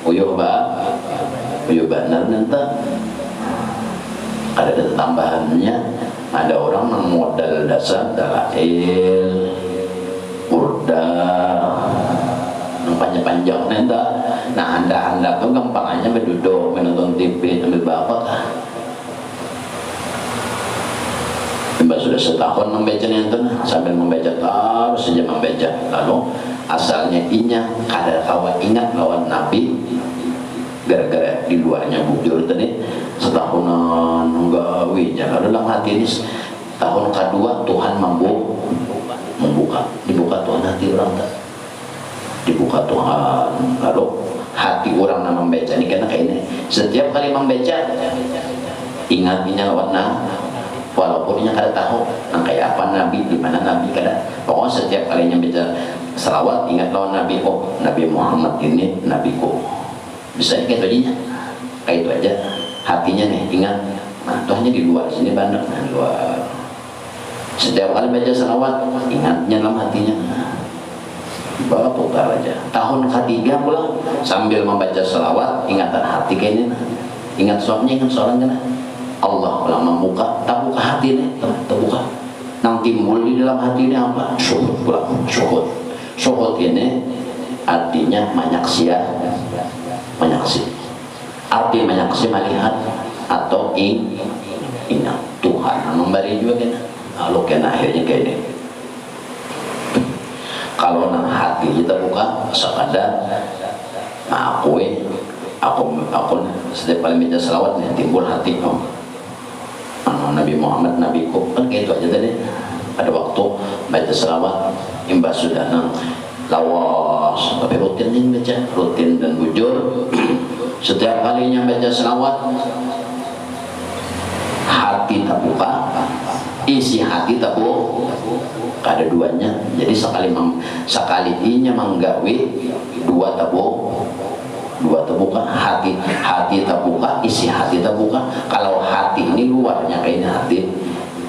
uyuh banar nanti ada tambahannya, ada orang yang modal dasar dalail urda yang panjang-panjang nanti. Nah anda tuh gampang aja berduduk menonton TV ambil bapak. Mbak sudah setahun membacanya itu, sambil membaca terus saja membaca. Lalu asalnya inya kada kawa ingat lawan Nabi, gara-gara di luarnya bujur tadi setahunan enggak wija. Lalu dalam hati ini tahun kedua Tuhan dibuka Tuhan hati orang tak, dibuka Tuhan. Lalu hati orang yang membaca ini karena kayak ini setiap kali membaca ingatnya lawan walaupun nya kada tahu nang kayak apa Nabi, di mana Nabi kada. Pokoknya setiap kalinya baca selawat ingat lawan Nabi, oh Nabi Muhammad ini nabiku. Bisa kayak itu aja. Kayak itu aja. Hatinya nih ingat. Nah, itu hanya di luar sini banyak, nah, luar. Setiap kali baca selawat ingatnya dalam hatinya. Bawa putar aja. Tahun ketiga pula sambil membaca selawat ingatan hati kayaknya. Ingat soalnya nah. Allah ulang membuka, tak buka hati ini, terbuka. Nang timbul di dalam hati ini apa? Syuhud pula, syuhud. Syuhud ini artinya menyaksi. Arti menyaksi melihat atau ingat Tuhan memberi juga kena. Lalu kena akhirnya kayak ini. Kalau nang hati kita buka, sekadar aku setiap kali baca selawat nih timbul hati Nabi Muhammad nabiku, kan kayak itu aja tadi. Ada waktu baca selawat imbas sudah nang lawas, tapi rutin dan bujur. Setiap kalinya baca selawat hati terbuka, isi hati terbuka, ada duanya. Jadi sekali inya menggawe dua terbuka, hati terbuka, isi hati terbuka. Kalau hati ini luarnya kayaknya hati.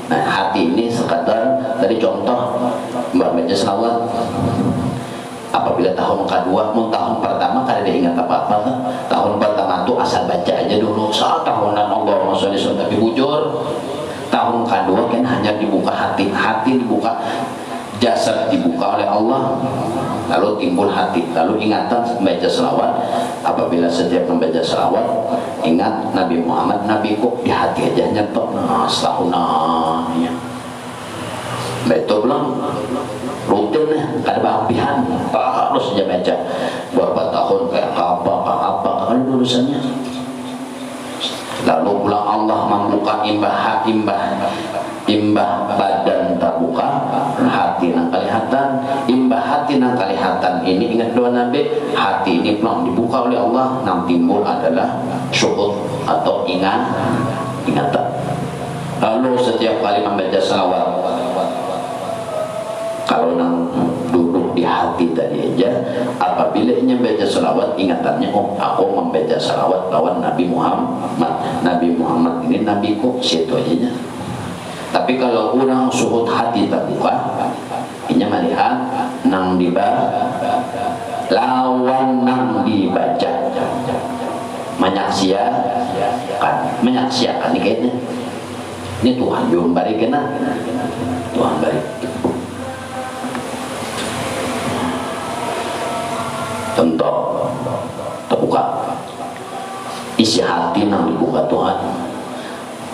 Nah hati ini sekadar tadi contoh mbak baca selawat. Apabila tahun kedua, mau tahun pertama kada ada ingat apa-apa. Tahun pertama tuh asal baca aja dulu. Saat tahunan Allahumma sholli tapi bujur. Tahun kedua kan hanya dibuka hati dibuka, jasad dibuka oleh Allah. Lalu timbul hati, lalu ingatan membaca selawat. Apabila setiap membaca selawat ingat Nabi Muhammad nabiku, di hati aja nyetok. Nah setahunan ya. Betul belum? Rutin nih, kada bampihan, harus aja baca. Berapa tahun kayak apa kan urusannya. Lalu pulang Allah membuka imbah badan terbuka, hati nang kalihatan, imbah hati nang kalihatan ini ingat doa Nabi, hati ini pulang dibuka oleh Allah, nang timbul adalah syuhud atau ingatan. Lalu setiap kali membaca salawat, kalau nang duduk di hati tadi aja, apabila ia baca salawat ingatannya, oh aku membaca salawat lawan Nabi Muhammad. Nabi Muhammad ini nabiku, situ aja. Tapi kalau orang suhud hati terbuka, inya melihat nang lawan nang dibaca, menyaksiakan ini kayaknya. Ini Tuhan yang bari kena, Tuhan bari. Contoh terbuka, isi hati nang dibuka Tuhan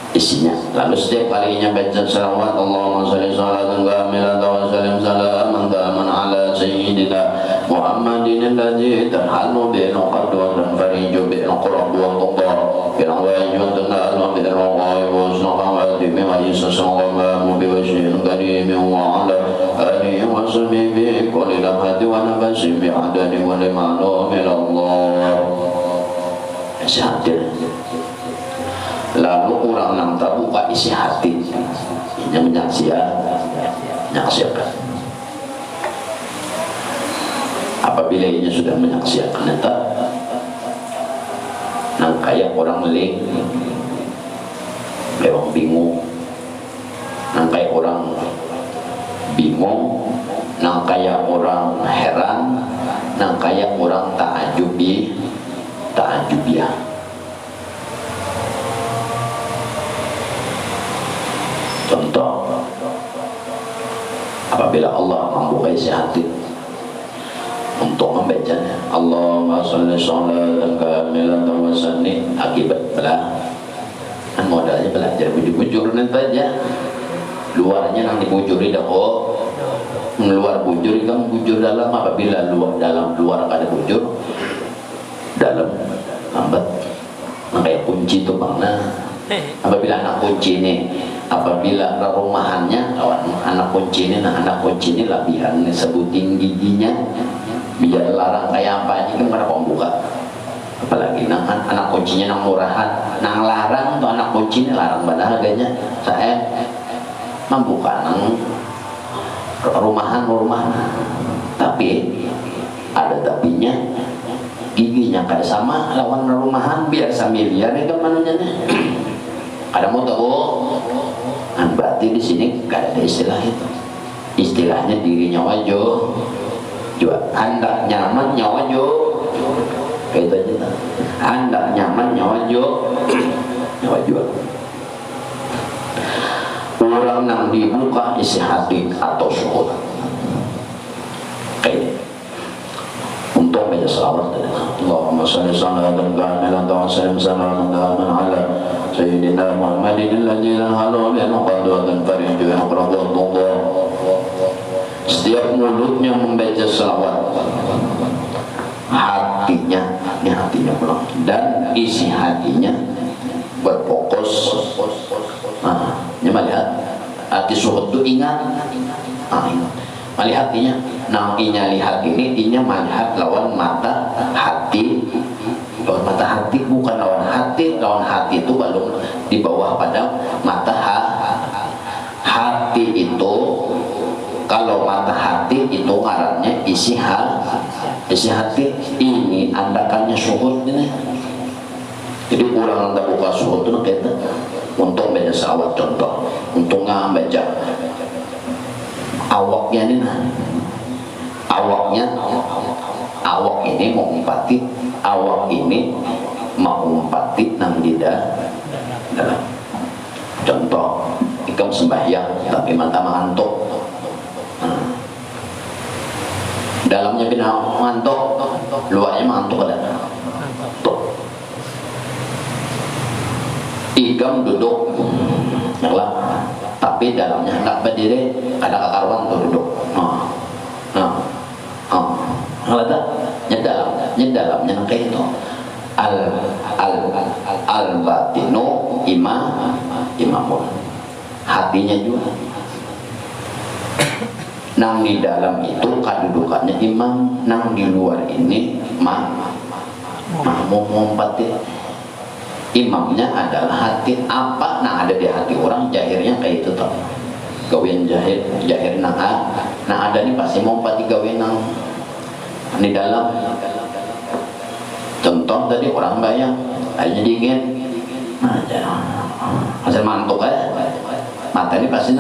isinya. Lalu setiap kalinya baca salawat Allahumma sholli sholatan kamilatan wa sallim salaman taman ala sayyidina Muhammadin alladhi tanhalu bi'il qad wa tanfariju bi'il qurab wa tuqa bi'il wajud tanhalu bi'il ghaib wa sunqawati wa yusassan wa ma'mu biwajhin karim wa ala alihi wa sahbihi bi kulli lamhati wa nafasin bi'adadi wa lima'lum ilallah. Isi hati. Lalu orang yang terbuka isi hati yang menyaksikan. Apabila ia sudah menyaksikan itu, nang kayak orang meleng, lewang bingung, nang kayak orang bingung, nang kayak orang heran, nang kayak orang ta'ajubiyah. Contoh, apabila Allah membuka isi hati untuk membacanya, Allahumma sholli sholatan kamilatan wa sallim, akibat kan modalnya belajar bujur nanti aja, luarnya nanti bujuri dah. Luar bujur kan bujur dalam. Apabila luar ada bujur, dalam lambat. Makanya kunci itu bangna. Apabila anak kunci ini, apabila rumahannya anak kunci ini labihan sebutin giginya, biar larang kayak apa aja kan pada pembuka. Apalagi anak kuncinya nang murahan, nang larang tuh anak kuncinya larang pada harganya. Saya membuka nang rumahan, tapi ada tapinya, giginya kada sama lawan rumahan biasa miliar itu manunya. Ada mau tahu? Berarti di sini gak ada istilah itu. Istilahnya dirinya wajo, hendak nyaman nyawajo, kayak itu aja. Hendak nyaman nyawajo. Orang yang dibuka isi hati atau syukur. Kayak untuk baca salawat. Allahumma sholli sholatan kamilatan wa sallim salaman ala Sayyidina Muhammadin alladzi halu bi qadwatan fariju aqrabullah. Setiap mulutnya membaca salawat, hatinya pulang, dan isi hatinya berfokus. Melihat hati suhud itu ingat. Melihat hatinya, inya lihat ini, inya melihat lawan mata hati. Lawan mata hati bukan lawan hati itu belum di bawah pada mata hati itu. Kalau mata hati itu ngarannya isi hati. Ini andakannya suhud ini. Jadi kurang anda buka suhud itu kita untuk baca salawat. Contoh untuk baca awaknya ini, awak ini mau umpati, awak ini mau umpati nang dalam. Contoh ikam sembahyang tapi mata mengantuk, dalamnya bina mengantuk, luarnya mengantuk ada. Ikam duduk nyala, tapi dalamnya hendak berdiri, ada kekaruan tuh duduk. Dalamnya kayak itu. Al batinu imamun. Hatinya juga. Nang di dalam itu kedudukannya imam, nang di luar ini makmum mumpati. Imamnya adalah hati. Apa nah ada di hati orang, jahirnya kayak itu toh. Gawian jahir ada nih pasti mumpati gawian nang di dalam. Contoh tadi orang bayang aja dingin, hasil mantuk mata ini pasti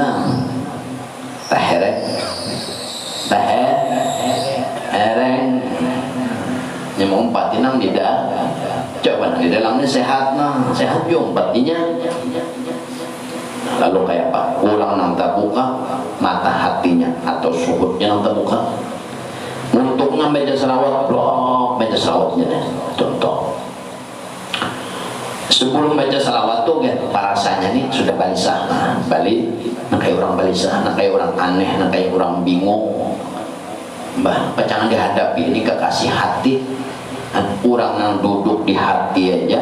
tehereng nyemumpat nang di dalam. Coba di dalamnya sehat juga umpatinya. Lalu kayak apa? Ulang nang terbuka mata hatinya atau suhudnya nang terbuka. Untuk baca selawat, baca selawatnya deh. Contoh sebelum baca selawat tuh kan rasanya nih sudah balisah, kayak orang balisah, kayak orang aneh, kayak orang bingung. Mbah jangan dihadapi ini kekasih hati. Orang yang duduk di hati aja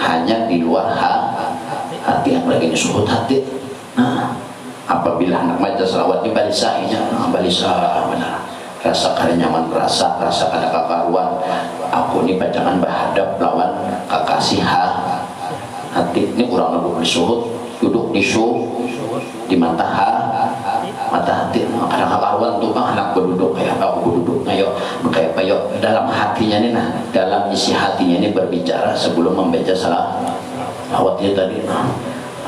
hanya di luar hati, apalagi di suhud hati. Nah, apabila anak maca selawat di balisainya, balisa benar. Rasa kada nyaman, rasa kada kakaruan. Aku ini jangan berhadap lawan kekasih hati. Ini orang duduk di suhud, duduk di di mata hati. Kadang kakaruan tuh bang anak berduduk kayak aku duduk ayo kayak payo dalam hatinya nih, nah dalam isi hatinya ini berbicara sebelum membaca salawatnya tadi. Nah,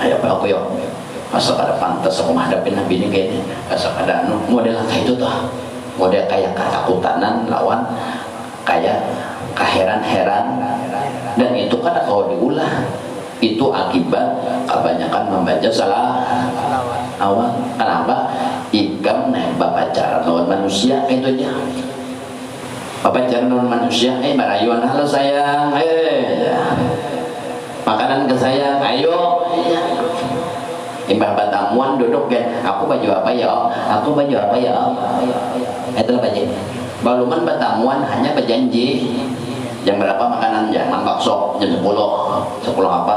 ayo aku yo masa kada pantas aku menghadapi Nabi ini kayaknya masa kada model kayak itu tuh, model kayak ketakutan lawan kayak keheran-heran, dan itu kada kalau diulah itu akibat kebanyakan membaca salah awal. Kenapa? Ikam bapak cara lawan manusia itu aja. Bapak cara lawan manusia, marayuan halo sayang, makanan ke sayang, ayo. Imbah batamuan duduk kan, aku baju apa ya? Aku baju apa ya? Itu baju. Baluman batamuan hanya berjanji. Jam berapa makanan? Jangan bakso jam 10 apa?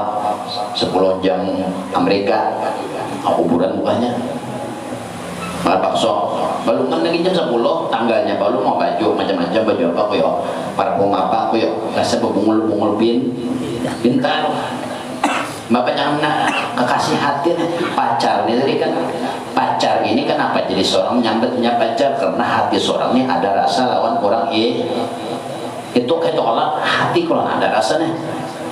10 jam Amerika. Aku kuburan mukanya. Makan bakso. Baluman lagi jam 10 tanggalnya baru mau baju macam-macam, baju apa aku yo? Parfum apa aku yo? Rasa bebungul-bungul pintar. Bapak jangan kekasih hati pacar nih tadi kan, pacar ini kenapa jadi seorang menyambut punya pacar? Karena hati seorang ini ada rasa lawan orang itu kayak tolak hati kalau ada rasanya.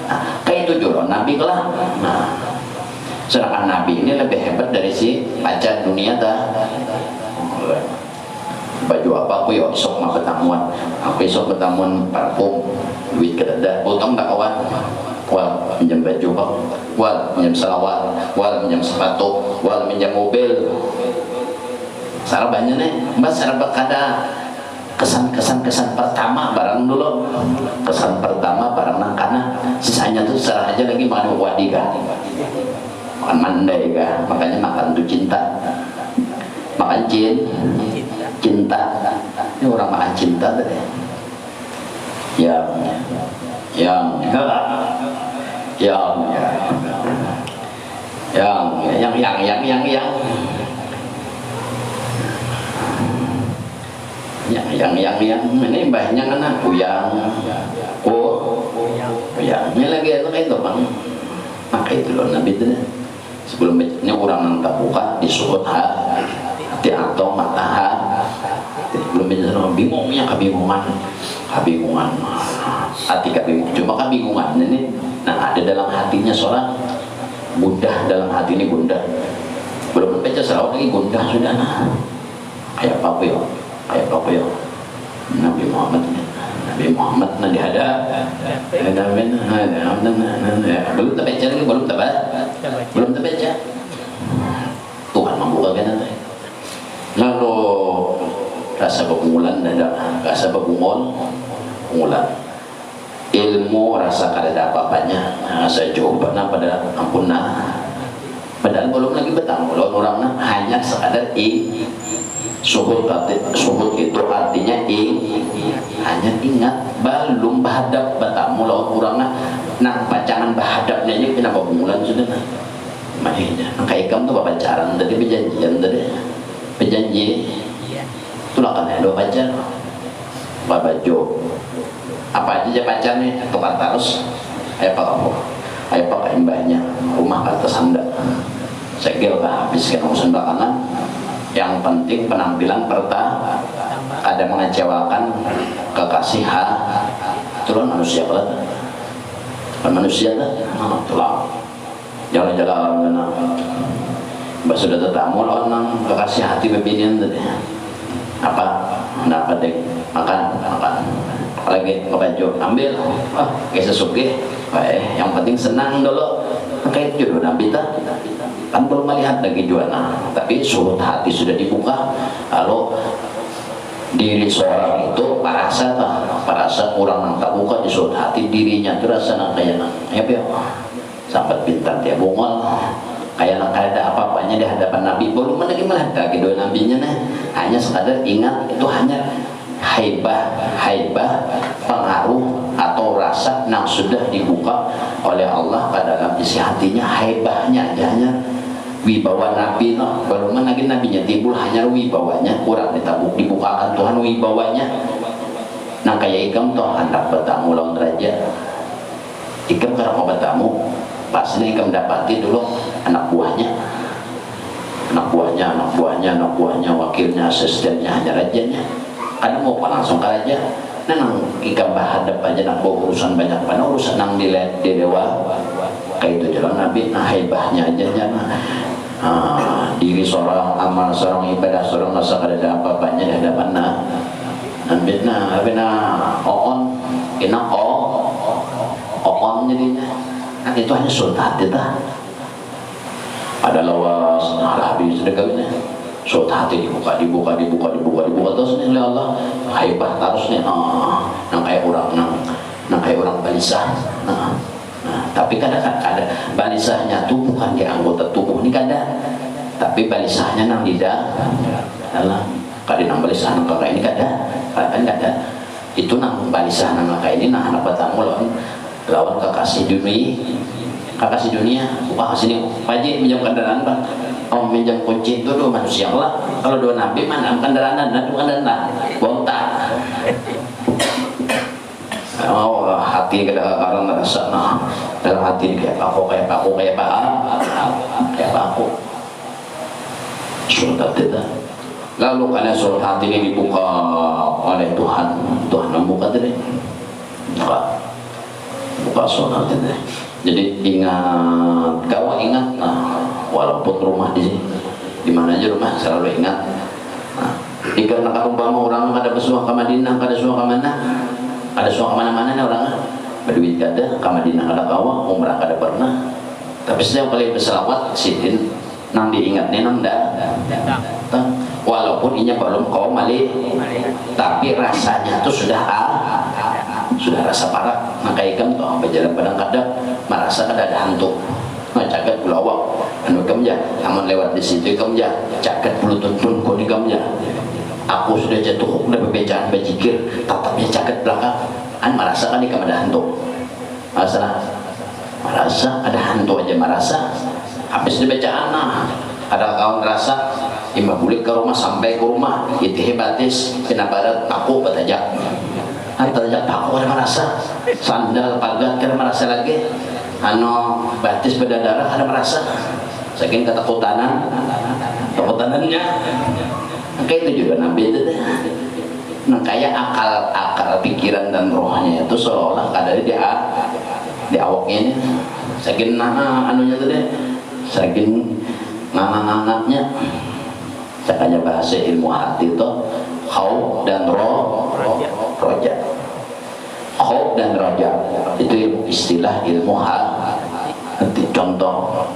Nah, kayak itu juga Nabi lah. Nah, sedangkan Nabi ini lebih hebat dari si pacar dunia dah. Baju apa aku ya esok mau pertemuan, aku esok pertemuan parfum duit kedada utang tak kawan. Wal minjam baju pak, wal minjam selawat, wal minjam sepatu, wal minjam mobil. Sarap banyak nih, mbak sarap kada kesan pertama barang dulu, kesan pertama barang nangkana, sisanya tuh serah aja lagi makan wadi kan, makan mandai kan, makanya makan tuh cinta, makan cinta, ini orang makan cinta tadi, yang ini mbahnya kan aku yang ini lagi itu bang, maka itu loh Nabi itu sebelum ini orang yang tak buka disuruh hati atau mata belum bisa bingungnya kebingungan hati kebingungan, cuma kebingungan ini nah ada dalam hatinya seorang gundah, dalam hati ini gundah, belum baca selawat lagi gundah sudah. Nah kayak apa yo Nabi Muhammad nanti ada belum terbaca lagi, belum terbaca Tuhan membukakan nanti. Lalu rasa pegungulan rasa pegungulan ilmu rasa kada apa-apanya. Saya coba pada ampun padahal belum lagi betang orang hanya sekadar suhud itu artinya hanya ingat belum bahadap batamu lawan orang nah pacangan bahadapnya ini kenapa pegungulan sudah makanya kayak kamu tuh pacaran tadi berjanji itulah kan ada pacar baju apa aja pacarnya tukar tarus ayo pak imbahnya rumah atas anda segel habiskan urusan belakangan, yang penting penampilan pertama ada mengecewakan kekasih itulah manusia itulah jalan-jalan mbak sudah tetamu orang kekasih hati bebinian tadi apa dek makan lagi ke baju ambil kayak sesuki yang penting senang dulu kayak jodoh Nabi kan belum melihat lagi juana, tapi suhud hati sudah dibuka. Lalu diri seorang itu parasa orang yang tak buka di suhud hati dirinya itu rasa kayak ya sampai pintar dia bungol kayak ada apa-apanya di hadapan Nabi, belum menerima kedua nabinya nah, hanya sekadar ingat itu hanya haibah pengaruh atau rasa yang sudah dibuka oleh Allah ke dalam isi hatinya, haibahnya aja, hanya wibawa Nabi no, baru lagi nabinya timbul hanya wibawanya kurang dibukakan Tuhan wibawanya. Nah kayak ikam toh hendak bertamu lawan raja, ikam kalau mau bertamu pasti ikam dapati dulu anak buahnya, wakilnya, asistennya, hanya rajanya. Kadang mau langsung ke raja, nang ikam bahadap aja nak bawa urusan banyak mana urusan nang di dewa kayak itu jalan Nabi. Nah haibahnya aja diri seorang amal, seorang ibadah, seorang masa ada apa-apanya di hadapan Nabi. Oon jadinya kan itu hanya sultan kita ada lawas habis sedekahnya suatu hati dibuka terus nih oleh Allah haibah terus nih nang kayak orang balisah tapi kadang ada balisahnya tuh bukan di anggota tubuh ini kadang, tapi balisahnya nang lidah dalam kadang nang balisah nang kakak ini kadang itu nang balisah nang kakak ini nah anak batamu lawan kekasih dunia buka sini pagi minjam kendaraan Pak. Minjam kunci itu dua manusia lah. Kalau dua nabi mana kendaraan dan kendaraan bontak. Hati kadang-kadang merasa dalam hati kayak aku surat kita. Lalu karena surat hati ini dibuka oleh Tuhan membuka tadi buka surat hati. Jadi ingat, kau ingat, walaupun rumah di mana aja rumah selalu ingat. Jika nak umpama orang ada bersuah ke Madinah, ada suah ke mana, ada suah ke mana-mana nih orang berduit kada ke Madinah kada kawa, umrah kada pernah. Tapi setiap kali berselawat sidin nang diingat nih nang walaupun inya belum kau mali, tapi rasanya tuh sudah rasa parah. Maka ikam tuh berjalan padang kadang merasa ada hantu caket pulawak anu ikam ya aman lewat di situ ikam ya caket puluh tuntun kau ikam ya aku sudah jatuh udah bebecaan bejikir tatapnya caket belakang merasa kan ikam ada hantu merasa ada hantu aja merasa habis dibacaan ada kawan rasa imah bulik ke rumah sampai ke rumah itu hebatis kenapa aku batajak aku ada merasa sandal pagat ada merasa lagi batis berdarah ada merasa saking ketakutannya kayak itu juga Nabi itu kayak akal pikiran dan rohnya itu seolah kadang di awaknya ini saking anunya itu deh saking ngangangatnya sakanya bahasa ilmu hati itu khauf dan roja. Khauf dan roja itu istilah ilmu hati. Contoh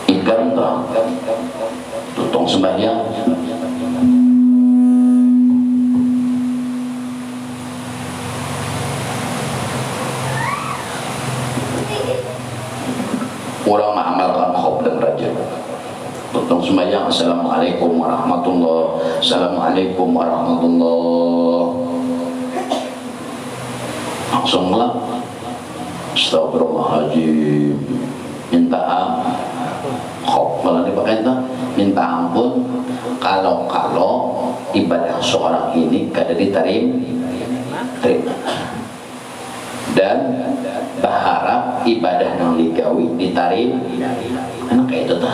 ikan tutong sembahyang orang mengamalkan khauf dan roja. Tutong sembahyang assalamualaikum warahmatullahi assalamualaikum warahmatullahi langsung lah astagfirullahaladzim minta khauf malah dipakai itu minta ampun kalau ibadah seorang ini kada diterima dan berharap ibadah yang digawi diterima kayak itu tuh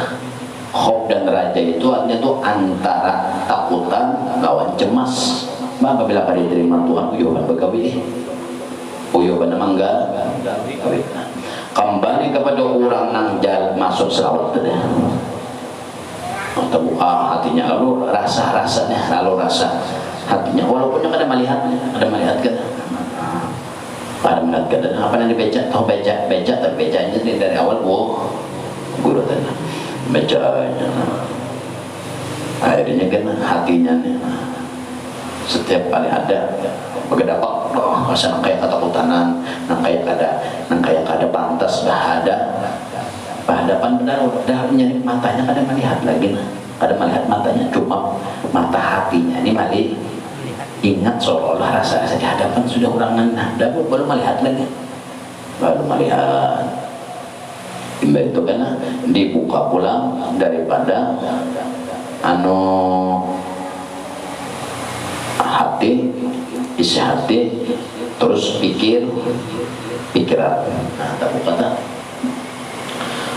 khauf dan raja itu artinya tuh antara takutan lawan cemas. Maka bila kada diterima Tuhan uyoban begawi uyoban mangga kembali kepada orang nang masuk selawat tadi terbuka hatinya lalu rasanya lalu rasa hatinya walaupun yang ada melihat kan apa yang dibaca tahu baca terbacanya dari awal guru tadi bacanya akhirnya kan hatinya nih setiap kali ada bergedapak rasa kayak ketakutan nang kayak kada pantas bahada berhadapan benar darahnya matanya kadang melihat lagi nah kadang melihat matanya cuma mata hatinya ini masih ingat seolah-olah rasa di hadapan sudah kurangan nah baru melihat lagi baru melihat itu karena dibuka pulang daripada hati isi hati terus pikiran nah tak kata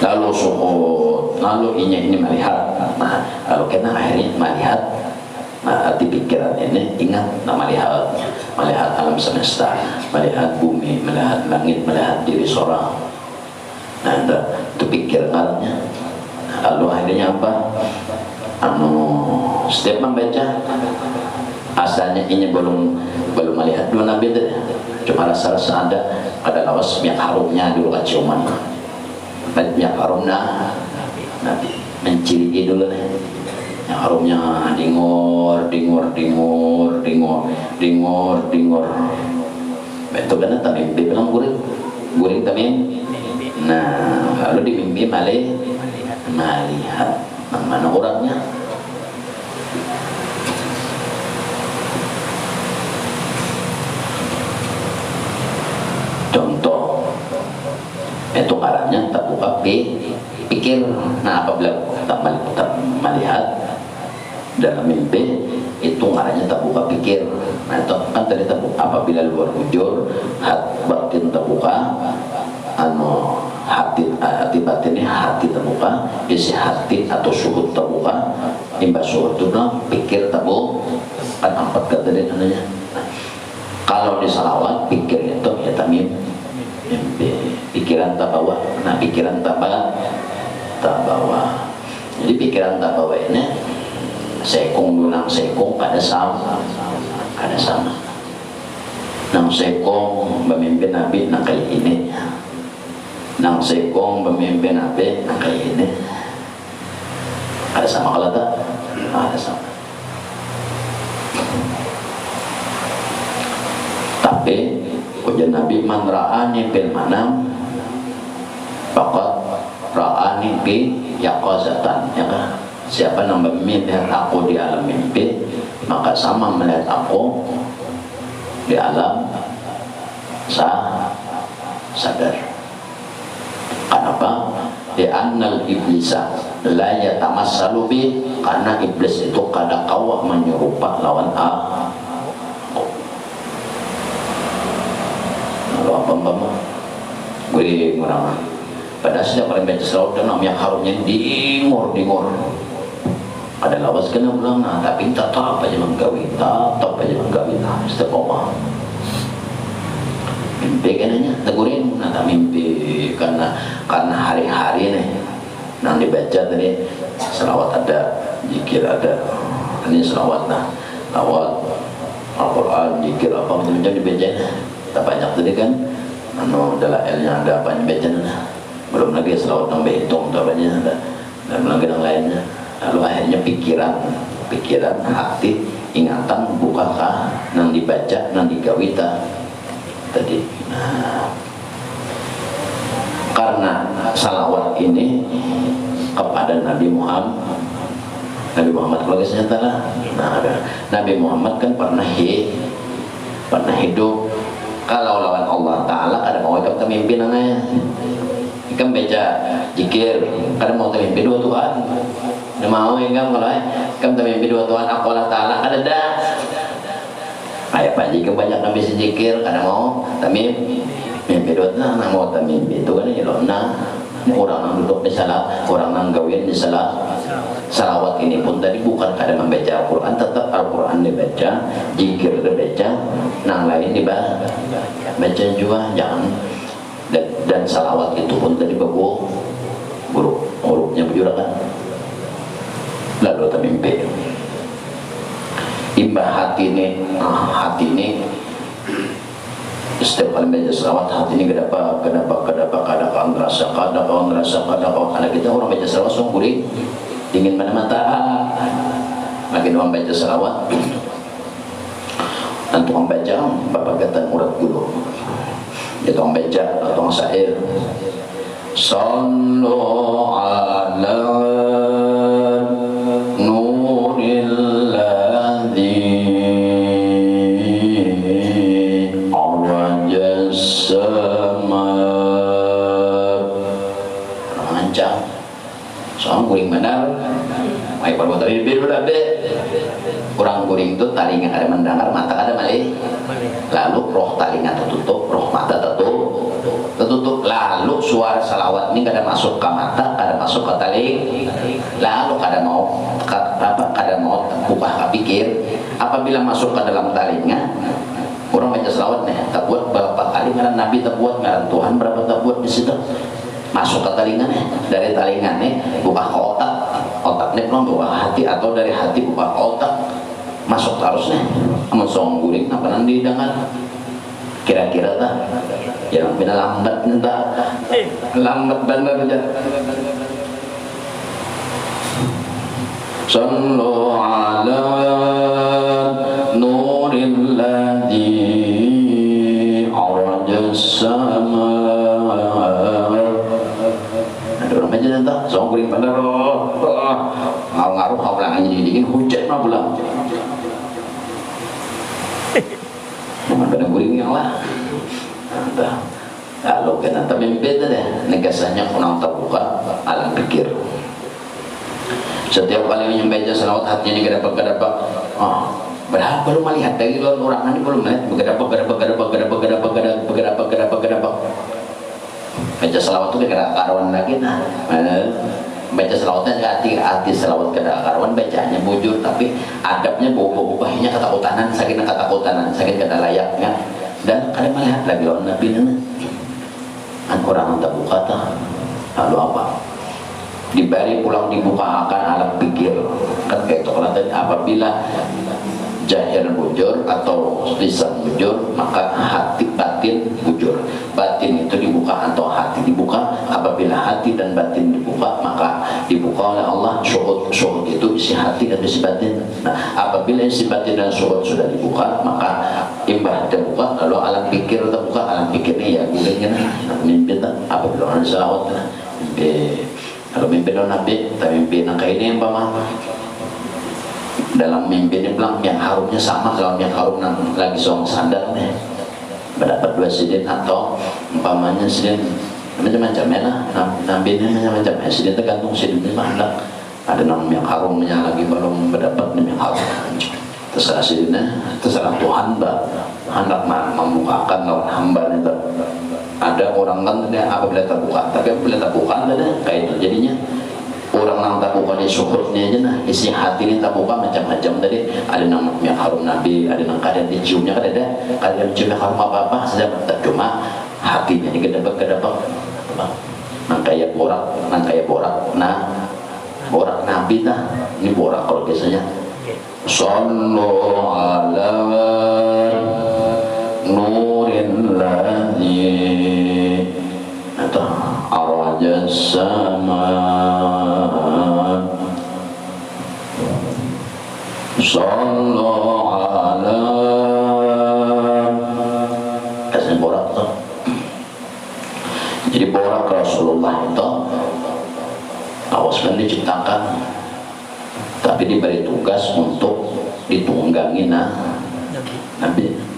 lalu suhud lalu ini melihat nah lalu kena akhirnya melihat nah hati pikiran ini ingat nah melihat alam semesta melihat bumi melihat langit melihat diri seorang nah itu pikirannya lalu akhirnya apa setiap membaca asalnya ini belum melihat dua nabi itu cuma rasa ada lawas yang harumnya dulu ciuman yang harumnya nabi menciri dulu nih yang harumnya dingor itu kan tak mimpi bilang guring tamim nah lalu di mimpi melihat mana orangnya contoh itu arahnya tak buka pikir nah apabila tak melihat dalam mimpi itu arahnya tak buka pikir nah itu kan tadi tak buka apabila luar hujur batin tak buka hati batinnya hati terbuka isi hati atau suhud terbuka imbas suhud itu bilang pikir terbuka kan empat kata dia namanya kalau di salawat pikir itu ya tamim pikiran tak bawa nah pikiran tak bawa jadi pikiran tak bawa ini sekong dunang sekong kada sama nang sekong memimpin nabi nang kali ini nang sekong pemimpin nabi nang kayak ini ada sama kalau tak ada sama tapi ujian nabi man ra'ani fil manam faqad ra'ani bi yaqazatan ya kan siapa yang memimpin aku di alam mimpi maka sama melihat aku di alam sadar. Kenapa? Li'annal iblisa la yatamassalu bi karena iblis itu kada kawah menyerupa lawan aku. Lalu apa gue ngurang pada sejak paling baca selawat dan yang harumnya dingor ada lawas kena bilang nah tapi tetap aja menggawi nah istiqomah mimpi kananya tegurin nah mimpi karena hari-hari nih nang dibaca tadi selawat ada zikir ada ini selawat nah lawat Al-Quran zikir apa macam-macam dibaca tak banyak tadi kan dalailnya ada apa dibaca nah belum lagi selawat nang hitung tak banyak ada dan lagi yang lainnya lalu akhirnya pikiran hati ingatan bukankah nang dibaca nang digawita tadi karena salawat ini kepada Nabi Muhammad kalau kesenyata lah Nabi Muhammad kan pernah hidup kalau lawan Allah Ta'ala ada mau ikut pemimpin ikan baca zikir ada mau pemimpin dua Tuhan ada mau ikan kalau ikan pemimpin dua Tuhan aku Allah Ta'ala ada dah ayat panji banyak Nabi zikir ada mau mimpi dua nah mau mimpi itu kan ilona orang yang duduk di salat orang yang gawin di salat salawat ini pun tadi bukan kada membaca Al-Quran tetap Al-Quran dibaca zikir dibaca nang lain dibaca juga jangan dan salawat itu pun tadi hurufnya bujurakan lalu mimpi imbah hati ini setiap kali baca selawat hati ini kenapa ngerasa karena kita orang baca selawat langsung gurih dingin mana mata makin orang baca selawat dan tukang baca bapak kata urat dulu dia tukang baca tukang syair sallu ala nuril ladzi arajas sama. Rancang soal kuring benar mai perbuatan bibir udah be kurang kuring itu talinga ada mendengar mata ada malih lalu roh talinga tertutup roh mata tertutup lalu suara salawat ini kada masuk ke mata kada masuk ke taling lalu kada mau buka ke pikir apabila masuk ke dalam talinga orang baca salawat nih tak buat berapa kali ngaran Nabi tak buat ngaran Tuhan berapa tak buat di situ masuk ke talinga nih dari talinga nih buka ke otak nih belum buka hati atau dari hati buka ke otak masuk terus nih amun song guring apa nanti dengan kira-kira tak yang bina lambat entah lambat benar aja. Sallu ala nuril ladzi arajas sama. Ada orang aja entah song guring benar ngaruh ulangannya dingin hujan mah pulang kadang guring yang lah entah kalau kena termimpin deh negasanya kunang terbuka alam pikir setiap kali membaca salawat hatinya ini gerabak-gerabak berapa lu melihat dari luar orang ini belum melihat gerabak baca salawat itu kira karuan lagi nah baca salawatnya hati salawat kada karuan bacanya bujur tapi adabnya bau-baunya ketakutan sakit kada layaknya dan kada melihat lagi lawan Nabi ini orang tak buka tak lalu apa diberi pulang dibuka akan alam pikir kan kayak itu tadi apabila jahir bujur atau lisan bujur maka hati batin bujur batin itu dibuka atau hati dibuka apabila hati dan batin dibuka maka dibuka oleh Allah syuhud itu isi hati dan isi batin nah apabila isi batin dan syuhud sudah dibuka maka imbah terbuka lalu alam pikir terbuka alam pikirnya ya gulingnya mimpi apabila orang salawat kalau mimpi Nabi tapi mimpi nak ini yang paman dalam mimpi ini bilang yang harumnya sama kalau yang harum lagi soang sadar nih berdapat 2 sidin atau umpamanya sidin macam-macam ya lah Nabi ini macam-macam ya sidin tergantung sidinnya mana ada yang harumnya lagi belum berdapat yang harum terserah sidinnya terserah Tuhan hendak membukakan lawan hamba itu ada orang kan apabila terbuka tapi apabila terbuka ada kayak itu jadinya orang yang tak buka di syukurnya aja nah isi hati ini tak buka macam-macam tadi ada yang harum Nabi ada yang kadang diciumnya kadang diciumnya harum apa-apa saja cuma hatinya ini gedebak nang kayak borak nah borak Nabi nah ini borak kalau biasanya sallu ala nurin ladzi atau arajas sama sallu ala kasih borak tuh jadi borak Rasulullah itu awas kan diciptakan tapi diberi tugas untuk ditunggangi Nabi